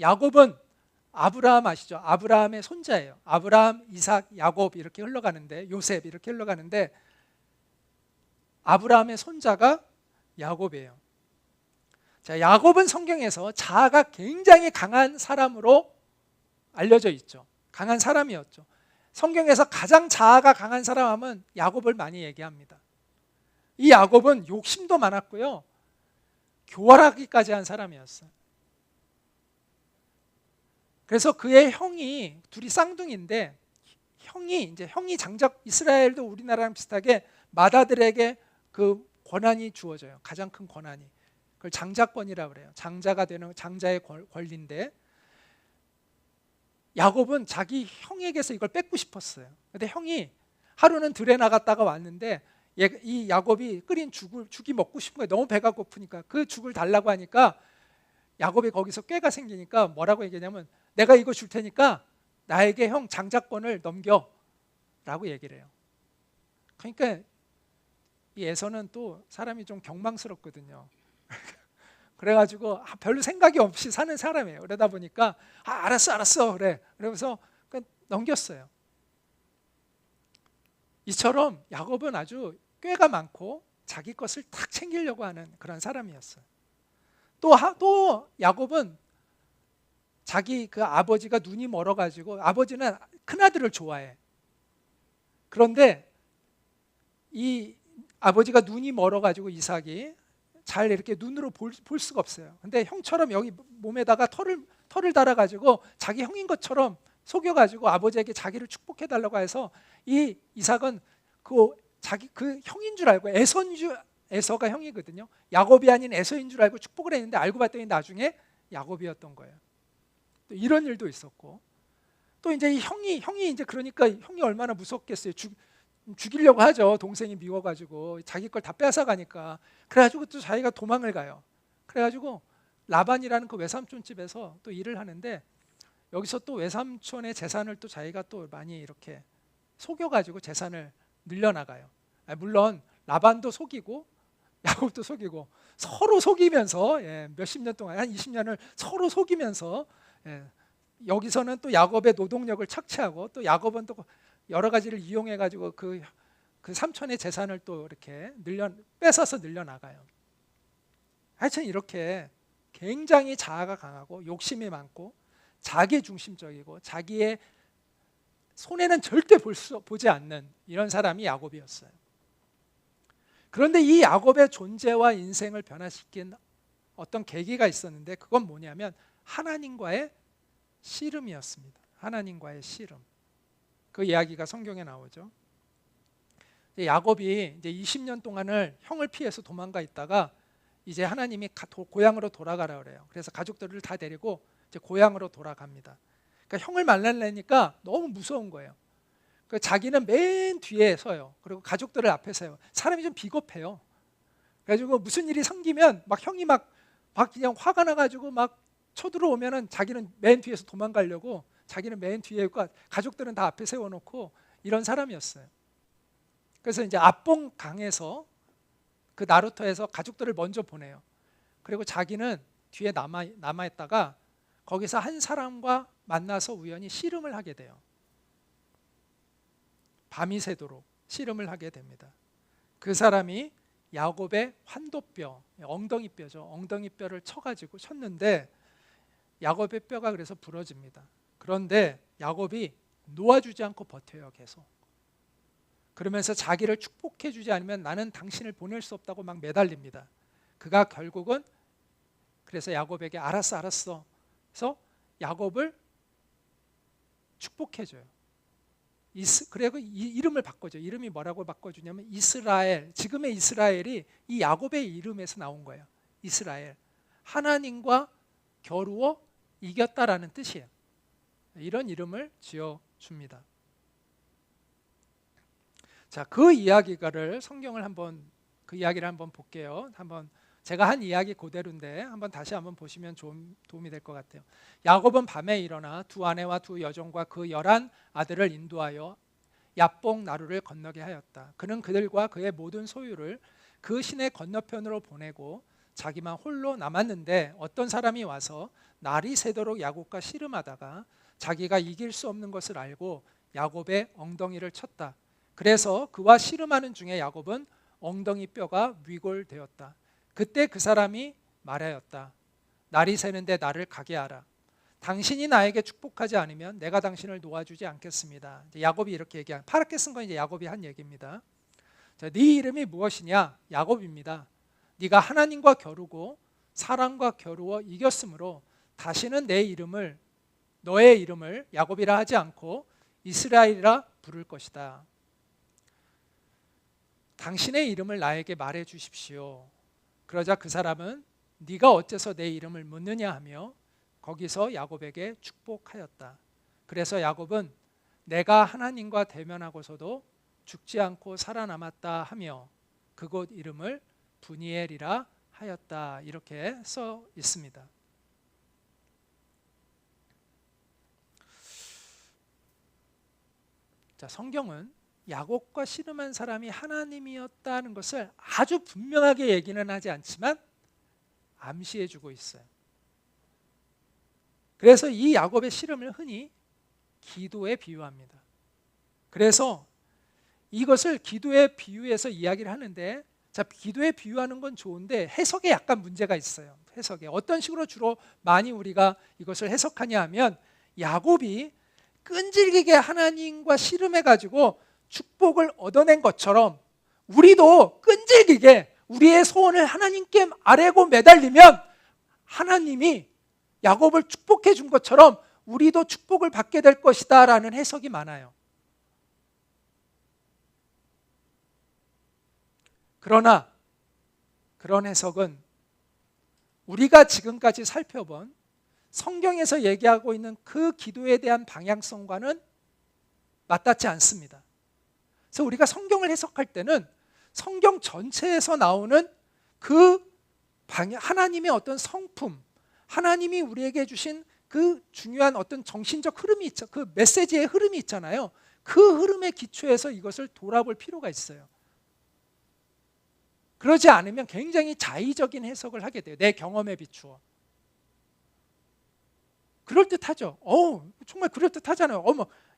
야곱은 아브라함 아시죠? 아브라함의 손자예요. 아브라함, 이삭, 야곱 이렇게 흘러가는데, 요셉 이렇게 흘러가는데 아브라함의 손자가 야곱이에요. 자, 야곱은 성경에서 자아가 굉장히 강한 사람으로 알려져 있죠. 강한 사람이었죠. 성경에서 가장 자아가 강한 사람 하면 야곱을 많이 얘기합니다. 이 야곱은 욕심도 많았고요, 교활하기까지 한 사람이었어요. 그래서 그의 형이, 둘이 쌍둥이인데 형이 장작, 이스라엘도 우리나라랑 비슷하게 맏아들에게 그 권한이 주어져요. 가장 큰 권한이. 그걸 장자권이라고 그래요. 장자가 되는, 장자의 권리인데 야곱은 자기 형에게서 이걸 뺏고 싶었어요. 근데 형이 하루는 들에 나갔다가 왔는데 이 야곱이 끓인 죽이 먹고 싶은 거예요. 너무 배가 고프니까. 그 죽을 달라고 하니까 야곱이 거기서 꾀가 생기니까 뭐라고 얘기하냐면, 내가 이거 줄 테니까 나에게 형 장자권을 넘겨 라고 얘기를 해요. 그러니까 이 에서는 또 사람이 좀 경망스럽거든요. 그래가지고 별로 생각이 없이 사는 사람이에요. 그러다 보니까 알았어 그래. 그러면서 넘겼어요. 이처럼 야곱은 아주 꾀가 많고 자기 것을 탁 챙기려고 하는 그런 사람이었어요. 또 야곱은 자기 그 아버지가 눈이 멀어가지고, 아버지는 큰아들을 좋아해. 그런데 이 아버지가 눈이 멀어가지고 이삭이 잘 이렇게 눈으로 볼 수가 없어요. 근데 형처럼 여기 몸에다가 털을 달아가지고 자기 형인 것처럼 속여가지고 아버지에게 자기를 축복해달라고 해서 이 이삭은 그 형인 줄 알고, 에서가 형이거든요. 야곱이 아닌 에서인 줄 알고 축복을 했는데 알고 봤더니 나중에 야곱이었던 거예요. 또 이런 일도 있었고, 또 이제 형이 이제, 그러니까 형이 얼마나 무섭겠어요. 죽이려고 하죠. 동생이 미워가지고 자기 걸 다 뺏어 가니까. 그래가지고 또 자기가 도망을 가요. 그래가지고 라반이라는 그 외삼촌 집에서 또 일을 하는데, 여기서 또 외삼촌의 재산을 또 자기가 또 많이 이렇게 속여가지고 재산을 늘려나가요. 물론 라반도 속이고 야곱도 속이고 서로 속이면서 몇십 년 동안, 한 20년을 서로 속이면서, 여기서는 또 야곱의 노동력을 착취하고, 또 야곱은 또 여러 가지를 이용해 가지고 그 삼촌의 재산을 또 이렇게 뺏어서 늘려나가요. 하여튼 이렇게 굉장히 자아가 강하고 욕심이 많고 자기 중심적이고 자기의 손해는 절대 보지 않는 이런 사람이 야곱이었어요. 그런데 이 야곱의 존재와 인생을 변화시킨 어떤 계기가 있었는데, 그건 뭐냐면 하나님과의 씨름이었습니다. 하나님과의 씨름. 그 이야기가 성경에 나오죠. 야곱이 이제 20년 동안을 형을 피해서 도망가 있다가 이제 하나님이 고향으로 돌아가라 그래요. 그래서 가족들을 다 데리고 이제 고향으로 돌아갑니다. 그러니까 형을 만나려니까 너무 무서운 거예요. 자기는 맨 뒤에 서요. 그리고 가족들을 앞에 서요. 사람이 좀 비겁해요. 그래가지고 무슨 일이 생기면 막 형이 막 그냥 화가 나가지고 막 쳐들어오면은 자기는 맨 뒤에서 도망가려고, 자기는 맨 뒤에 있고 가족들은 다 앞에 세워놓고 이런 사람이었어요. 그래서 이제 압봉강에서, 그 나루터에서 가족들을 먼저 보내요. 그리고 자기는 뒤에 남아있다가 거기서 한 사람과 만나서 우연히 씨름을 하게 돼요. 밤이 새도록 씨름을 하게 됩니다. 그 사람이 야곱의 환도뼈, 엉덩이뼈죠. 엉덩이뼈를 쳤는데 야곱의 뼈가 그래서 부러집니다. 그런데 야곱이 놓아주지 않고 버텨요. 계속. 그러면서 자기를 축복해 주지 않으면 나는 당신을 보낼 수 없다고 막 매달립니다. 그가 결국은 그래서 야곱에게 알았어 그래서 야곱을 축복해 줘요. 그리고 이름을 바꿔줘. 이름이 뭐라고 바꿔주냐면 이스라엘. 지금의 이스라엘이 이 야곱의 이름에서 나온 거예요. 이스라엘. 하나님과 겨루어 이겼다라는 뜻이에요. 이런 이름을 지어줍니다. 자, 그 이야기를 성경을 그 이야기를 한번 볼게요. 제가 한 이야기 그대로인데 다시 한번 보시면 도움이 될 것 같아요. 야곱은 밤에 일어나 두 아내와 두 여종과 그 11 아들을 인도하여 얍봉 나루를 건너게 하였다. 그는 그들과 그의 모든 소유를 그 시내 건너편으로 보내고 자기만 홀로 남았는데 어떤 사람이 와서 날이 새도록 야곱과 씨름하다가 자기가 이길 수 없는 것을 알고 야곱의 엉덩이를 쳤다. 그래서 그와 씨름하는 중에 야곱은 엉덩이 뼈가 위골되었다. 그때 그 사람이 말하였다. 날이 새는데 나를 가게 하라. 당신이 나에게 축복하지 않으면 내가 당신을 놓아주지 않겠습니다. 야곱이 이렇게 얘기한, 파랗게 쓴 건 이제 야곱이 한 얘기입니다. 자, 네 이름이 무엇이냐? 야곱입니다. 네가 하나님과 겨루고 사람과 겨루어 이겼으므로 다시는 너의 이름을 야곱이라 하지 않고 이스라엘이라 부를 것이다. 당신의 이름을 나에게 말해 주십시오. 그러자 그 사람은 네가 어째서 내 이름을 묻느냐 하며 거기서 야곱에게 축복하였다. 그래서 야곱은 내가 하나님과 대면하고서도 죽지 않고 살아남았다 하며 그곳 이름을 브니엘이라 하였다. 이렇게 써 있습니다. 자, 성경은 야곱과 씨름한 사람이 하나님이었다는 것을 아주 분명하게 얘기는 하지 않지만 암시해 주고 있어요. 그래서 이 야곱의 씨름을 흔히 기도에 비유합니다. 그래서 이것을 기도에 비유해서 이야기를 하는데, 자, 기도에 비유하는 건 좋은데 해석에 약간 문제가 있어요. 해석에 어떤 식으로 주로 많이 우리가 이것을 해석하냐 하면, 야곱이 끈질기게 하나님과 씨름해가지고 축복을 얻어낸 것처럼 우리도 끈질기게 우리의 소원을 하나님께 아뢰고 매달리면 하나님이 야곱을 축복해 준 것처럼 우리도 축복을 받게 될 것이다 라는 해석이 많아요. 그러나 그런 해석은 우리가 지금까지 살펴본 성경에서 얘기하고 있는 그 기도에 대한 방향성과는 맞닿지 않습니다. 그래서 우리가 성경을 해석할 때는 성경 전체에서 나오는 그 하나님의 어떤 성품, 하나님이 우리에게 주신 그 중요한 어떤 정신적 흐름이 있죠. 그 메시지의 흐름이 있잖아요. 그 흐름에 기초해서 이것을 돌아볼 필요가 있어요. 그러지 않으면 굉장히 자의적인 해석을 하게 돼요. 내 경험에 비추어. 그럴듯하죠. 정말 그럴듯하잖아요.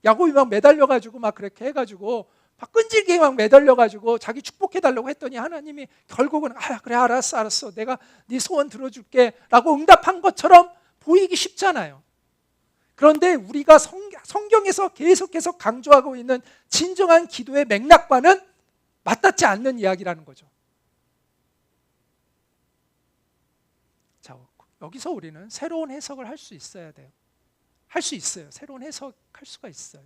야곱이 막 매달려가지고 막 그렇게 해가지고 막 끈질기게 막 매달려가지고 자기 축복해달라고 했더니 하나님이 결국은 그래 알았어 내가 네 소원 들어줄게 라고 응답한 것처럼 보이기 쉽잖아요. 그런데 우리가 성경에서 계속해서 강조하고 있는 진정한 기도의 맥락과는 맞닿지 않는 이야기라는 거죠. 자, 여기서 우리는 새로운 해석을 할 수 있어야 돼요. 할 수 있어요. 새로운 해석할 수가 있어요.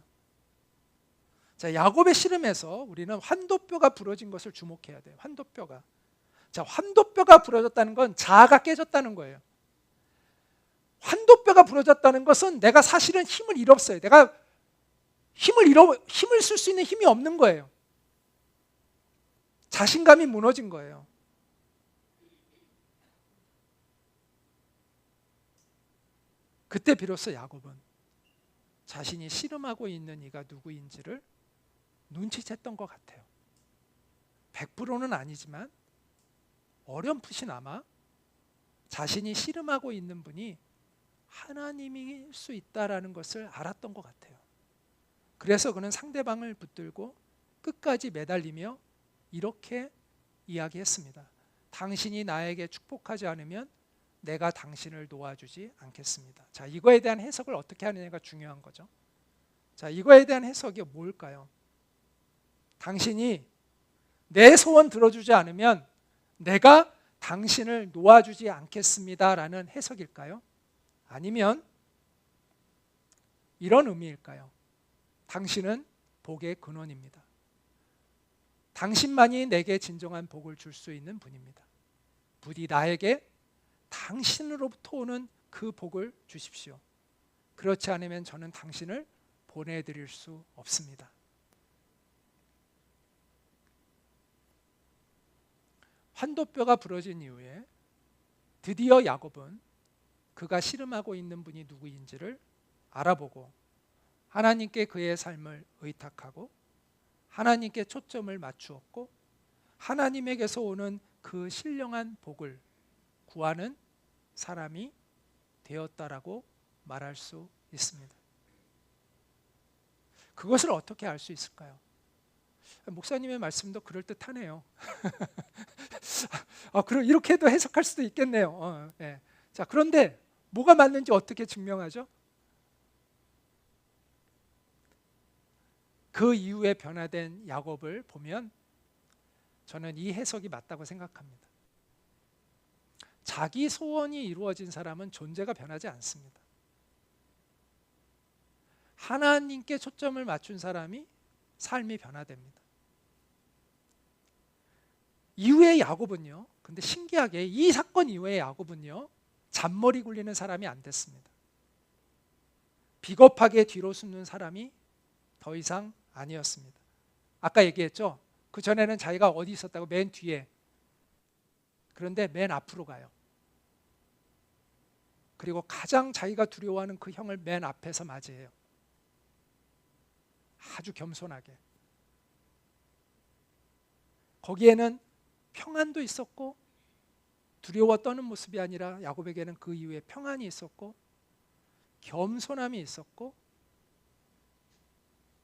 자, 야곱의 씨름에서 우리는 환도뼈가 부러진 것을 주목해야 돼요. 환도뼈가. 자, 환도뼈가 부러졌다는 건 자아가 깨졌다는 거예요. 환도뼈가 부러졌다는 것은 내가 사실은 힘을 잃었어요. 내가 힘을 쓸 수 있는 힘이 없는 거예요. 자신감이 무너진 거예요. 그때 비로소 야곱은 자신이 씨름하고 있는 이가 누구인지를 눈치챘던 것 같아요. 100%는 아니지만 어렴풋이나마 자신이 씨름하고 있는 분이 하나님일 수 있다라는 것을 알았던 것 같아요. 그래서 그는 상대방을 붙들고 끝까지 매달리며 이렇게 이야기했습니다. 당신이 나에게 축복하지 않으면 내가 당신을 놓아주지 않겠습니다. 자, 이거에 대한 해석을 어떻게 하느냐가 중요한 거죠. 자, 이거에 대한 해석이 뭘까요? 당신이 내 소원 들어주지 않으면 내가 당신을 놓아주지 않겠습니다라는 해석일까요? 아니면 이런 의미일까요? 당신은 복의 근원입니다. 당신만이 내게 진정한 복을 줄 수 있는 분입니다. 부디 나에게 당신으로부터 오는 그 복을 주십시오. 그렇지 않으면 저는 당신을 보내드릴 수 없습니다. 환도뼈가 부러진 이후에 드디어 야곱은 그가 씨름하고 있는 분이 누구인지를 알아보고 하나님께 그의 삶을 의탁하고 하나님께 초점을 맞추었고 하나님에게서 오는 그 신령한 복을 구하는 사람이 되었다라고 말할 수 있습니다. 그것을 어떻게 알 수 있을까요? 목사님의 말씀도 그럴듯하네요. 그럼 이렇게도 해석할 수도 있겠네요. 네. 자, 그런데 뭐가 맞는지 어떻게 증명하죠? 그 이후에 변화된 야곱을 보면 저는 이 해석이 맞다고 생각합니다. 자기 소원이 이루어진 사람은 존재가 변하지 않습니다. 하나님께 초점을 맞춘 사람이 삶이 변화됩니다. 이후에 야곱은요, 근데 신기하게 이 사건 이후에 야곱은요, 잔머리 굴리는 사람이 안 됐습니다. 비겁하게 뒤로 숨는 사람이 더 이상 아니었습니다. 아까 얘기했죠? 그 전에는 자기가 어디 있었다고? 맨 뒤에. 그런데 맨 앞으로 가요. 그리고 가장 자기가 두려워하는 그 형을 맨 앞에서 맞이해요. 아주 겸손하게. 거기에는 평안도 있었고 두려워 떠는 모습이 아니라 야곱에게는 그 이후에 평안이 있었고 겸손함이 있었고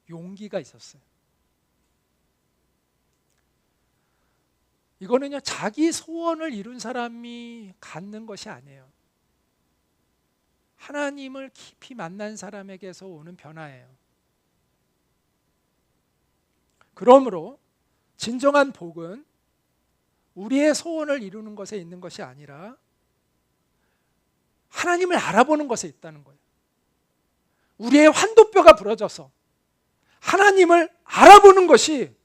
용기가 있었어요. 이거는요, 자기 소원을 이룬 사람이 갖는 것이 아니에요. 하나님을 깊이 만난 사람에게서 오는 변화예요. 그러므로 진정한 복은 우리의 소원을 이루는 것에 있는 것이 아니라 하나님을 알아보는 것에 있다는 거예요. 우리의 환도뼈가 부러져서 하나님을 알아보는 것이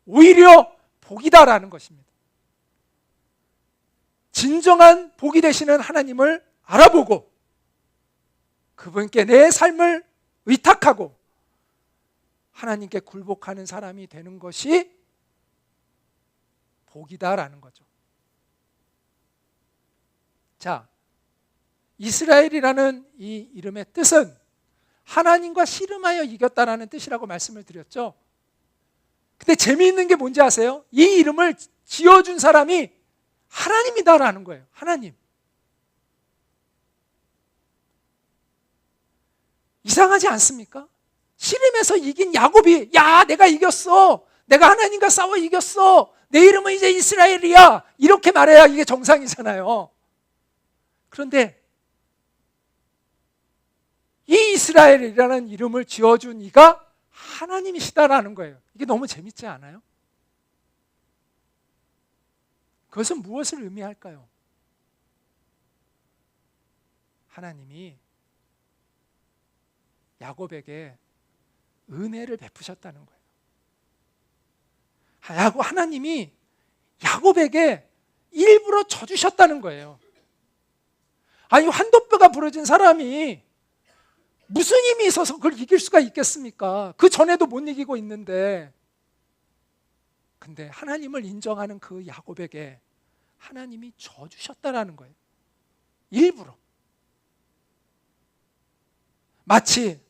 오히려 복이다라는 것입니다. 진정한 복이 되시는 하나님을 알아보고 그분께 내 삶을 의탁하고 하나님께 굴복하는 사람이 되는 것이 복이다라는 거죠. 자, 이스라엘이라는 이 이름의 뜻은 하나님과 씨름하여 이겼다라는 뜻이라고 말씀을 드렸죠. 근데 재미있는 게 뭔지 아세요? 이 이름을 지어준 사람이 하나님이다라는 거예요. 하나님. 이상하지 않습니까? 씨름에서 이긴 야곱이 야, 내가 이겼어. 내가 하나님과 싸워 이겼어. 내 이름은 이제 이스라엘이야. 이렇게 말해야 이게 정상이잖아요. 그런데 이 이스라엘이라는 이름을 지어준 이가 하나님이시다라는 거예요. 이게 너무 재밌지 않아요? 그것은 무엇을 의미할까요? 하나님이 야곱에게 은혜를 베푸셨다는 거예요. 하나님이 야곱에게 일부러 져주셨다는 거예요. 아니, 환도뼈가 부러진 사람이 무슨 힘이 있어서 그걸 이길 수가 있겠습니까? 그 전에도 못 이기고 있는데. 근데 하나님을 인정하는 그 야곱에게 하나님이 져주셨다라는 거예요. 일부러. 마치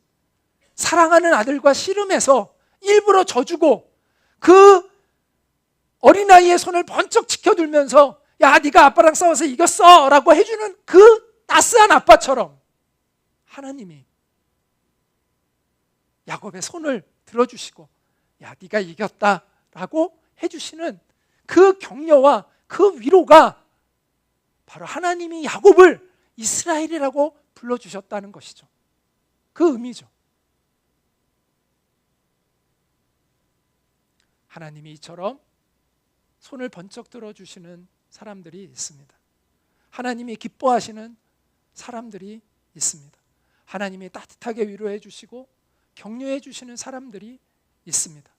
사랑하는 아들과 씨름해서 일부러 져주고 그 어린아이의 손을 번쩍 지켜들면서 야, 네가 아빠랑 싸워서 이겼어 라고 해주는 그 따스한 아빠처럼 하나님이 야곱의 손을 들어주시고 야, 네가 이겼다 라고 해주시는 그 격려와 그 위로가 바로 하나님이 야곱을 이스라엘이라고 불러주셨다는 것이죠. 그 의미죠. 하나님이 이처럼 손을 번쩍 들어주시는 사람들이 있습니다. 하나님이 기뻐하시는 사람들이 있습니다. 하나님이 따뜻하게 위로해 주시고 격려해 주시는 사람들이 있습니다.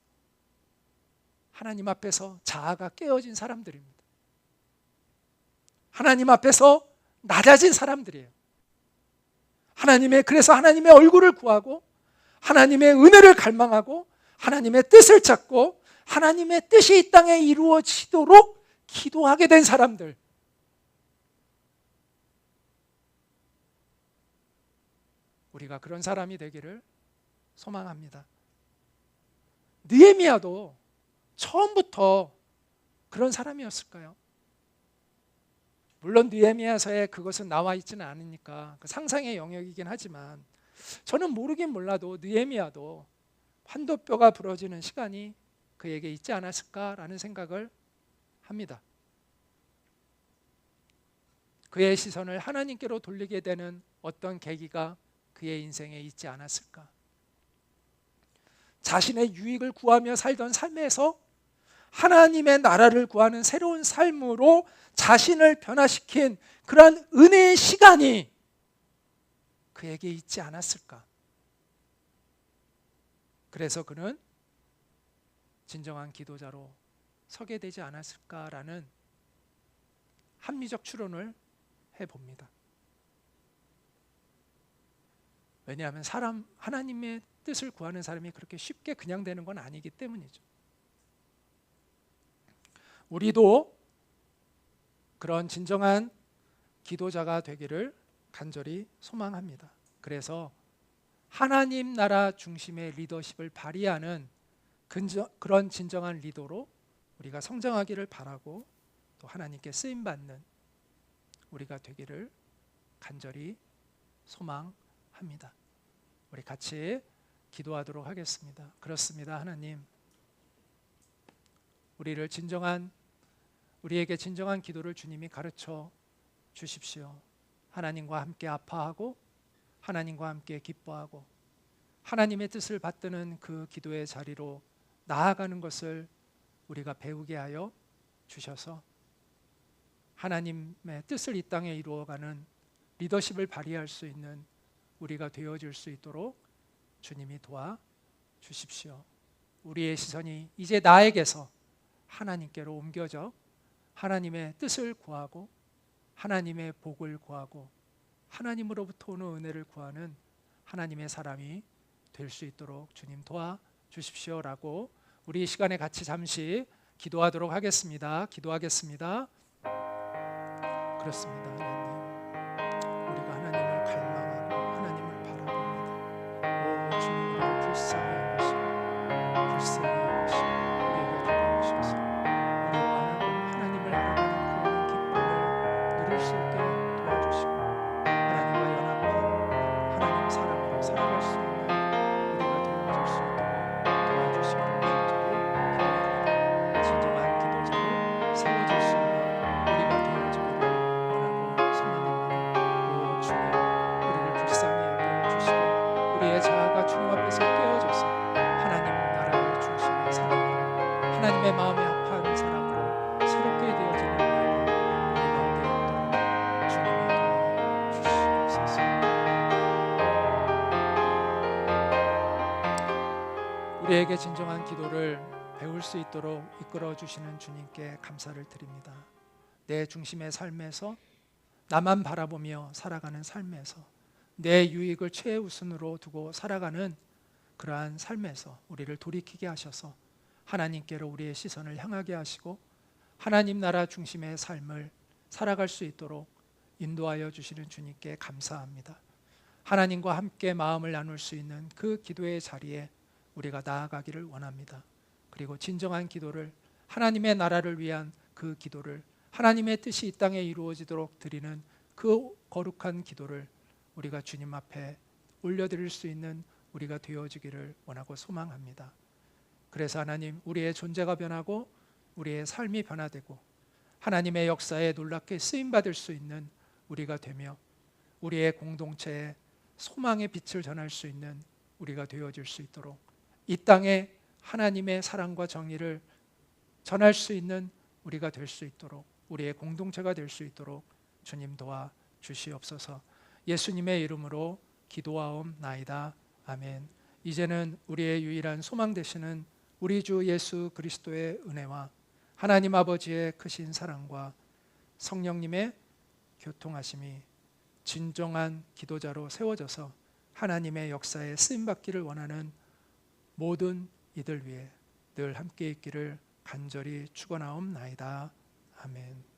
하나님 앞에서 자아가 깨어진 사람들입니다. 하나님 앞에서 낮아진 사람들이에요. 그래서 하나님의 얼굴을 구하고 하나님의 은혜를 갈망하고 하나님의 뜻을 찾고 하나님의 뜻이 이 땅에 이루어지도록 기도하게 된 사람들. 우리가 그런 사람이 되기를 소망합니다. 느헤미야도 처음부터 그런 사람이었을까요? 물론 느헤미야서에 그것은 나와 있지는 않으니까 그 상상의 영역이긴 하지만 저는 모르긴 몰라도 느헤미야도 환도뼈가 부러지는 시간이 그에게 있지 않았을까라는 생각을 합니다. 그의 시선을 하나님께로 돌리게 되는 어떤 계기가 그의 인생에 있지 않았을까? 자신의 유익을 구하며 살던 삶에서 하나님의 나라를 구하는 새로운 삶으로 자신을 변화시킨 그러한 은혜의 시간이 그에게 있지 않았을까? 그래서 그는 진정한 기도자로 서게 되지 않았을까라는 합리적 추론을 해봅니다. 왜냐하면 하나님의 뜻을 구하는 사람이 그렇게 쉽게 그냥 되는 건 아니기 때문이죠. 우리도 그런 진정한 기도자가 되기를 간절히 소망합니다. 그래서 하나님 나라 중심의 리더십을 발휘하는 그런 진정한 리더로 우리가 성장하기를 바라고 또 하나님께 쓰임받는 우리가 되기를 간절히 소망합니다. 우리 같이 기도하도록 하겠습니다. 그렇습니다. 하나님, 우리에게 진정한 기도를 주님이 가르쳐 주십시오. 하나님과 함께 아파하고 하나님과 함께 기뻐하고 하나님의 뜻을 받드는 그 기도의 자리로 나아가는 것을 우리가 배우게 하여 주셔서 하나님의 뜻을 이 땅에 이루어가는 리더십을 발휘할 수 있는 우리가 되어질 수 있도록 주님이 도와주십시오. 우리의 시선이 이제 나에게서 하나님께로 옮겨져 하나님의 뜻을 구하고 하나님의 복을 구하고 하나님으로부터 오는 은혜를 구하는 하나님의 사람이 될 수 있도록 주님 도와주십시오라고 우리 이 시간에 같이 잠시 기도하도록 하겠습니다. 기도하겠습니다. 그렇습니다. 하나님, 우리가 하나님을 갈망하고 하나님을 바라봅니다. 오 주님, 우리를 불쌍히 여기시고 우리에게 다가오셔서 우리와 하나님을 알아가는 그 기쁨을 누릴 수 있게 도와주시고 하나님과 연합한 하나님 사람으로 살아갈 수 있는 우리가 되어질 수 있도록 도와주시기를 간절히 기도합니다. 진정한 기도자로 세워질 수 있는 우리가 되어지기를 원하고 소망합니다. 오 주님, 우리를 불쌍히 여겨주시고 우리의 자아가 주님 앞에서 깨어져서 하나님 나라의 중심에 사랑하는 하나님의 마음에 합한 사람으로 새롭게 되어지는 우리 가운데 있도록 주님이 도와주시옵소서. 우리에게 진정한 기도를 배울 수 있도록 이끌어 주시는 주님께 감사를 드립니다. 내 중심의 삶에서 나만 바라보며 살아가는 삶에서 내 유익을 최우선으로 두고 살아가는 그러한 삶에서 우리를 돌이키게 하셔서 하나님께로 우리의 시선을 향하게 하시고 하나님 나라 중심의 삶을 살아갈 수 있도록 인도하여 주시는 주님께 감사합니다. 하나님과 함께 마음을 나눌 수 있는 그 기도의 자리에 우리가 나아가기를 원합니다. 그리고 진정한 기도를, 하나님의 나라를 위한 그 기도를, 하나님의 뜻이 이 땅에 이루어지도록 드리는 그 거룩한 기도를 우리가 주님 앞에 올려드릴 수 있는 우리가 되어지기를 원하고 소망합니다. 그래서 하나님, 우리의 존재가 변하고 우리의 삶이 변화되고 하나님의 역사에 놀랍게 쓰임받을 수 있는 우리가 되며 우리의 공동체에 소망의 빛을 전할 수 있는 우리가 되어질 수 있도록 이 땅에 하나님의 사랑과 정의를 전할 수 있는 우리가 될 수 있도록 우리의 공동체가 될 수 있도록 주님 도와 주시옵소서. 예수님의 이름으로 기도하옵나이다. 아멘. 이제는 우리의 유일한 소망 되시는 우리 주 예수 그리스도의 은혜와 하나님 아버지의 크신 사랑과 성령님의 교통하심이 진정한 기도자로 세워져서 하나님의 역사에 쓰임받기를 원하는 모든 이들 위해 늘 함께 있기를 간절히 축원하옵나이다. 아멘.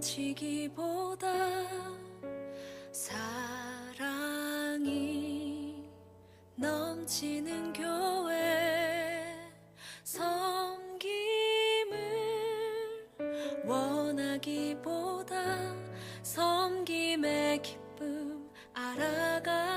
넘치기보다 사랑이 넘치는 교회 섬김을 원하기보다 섬김의 기쁨 알아가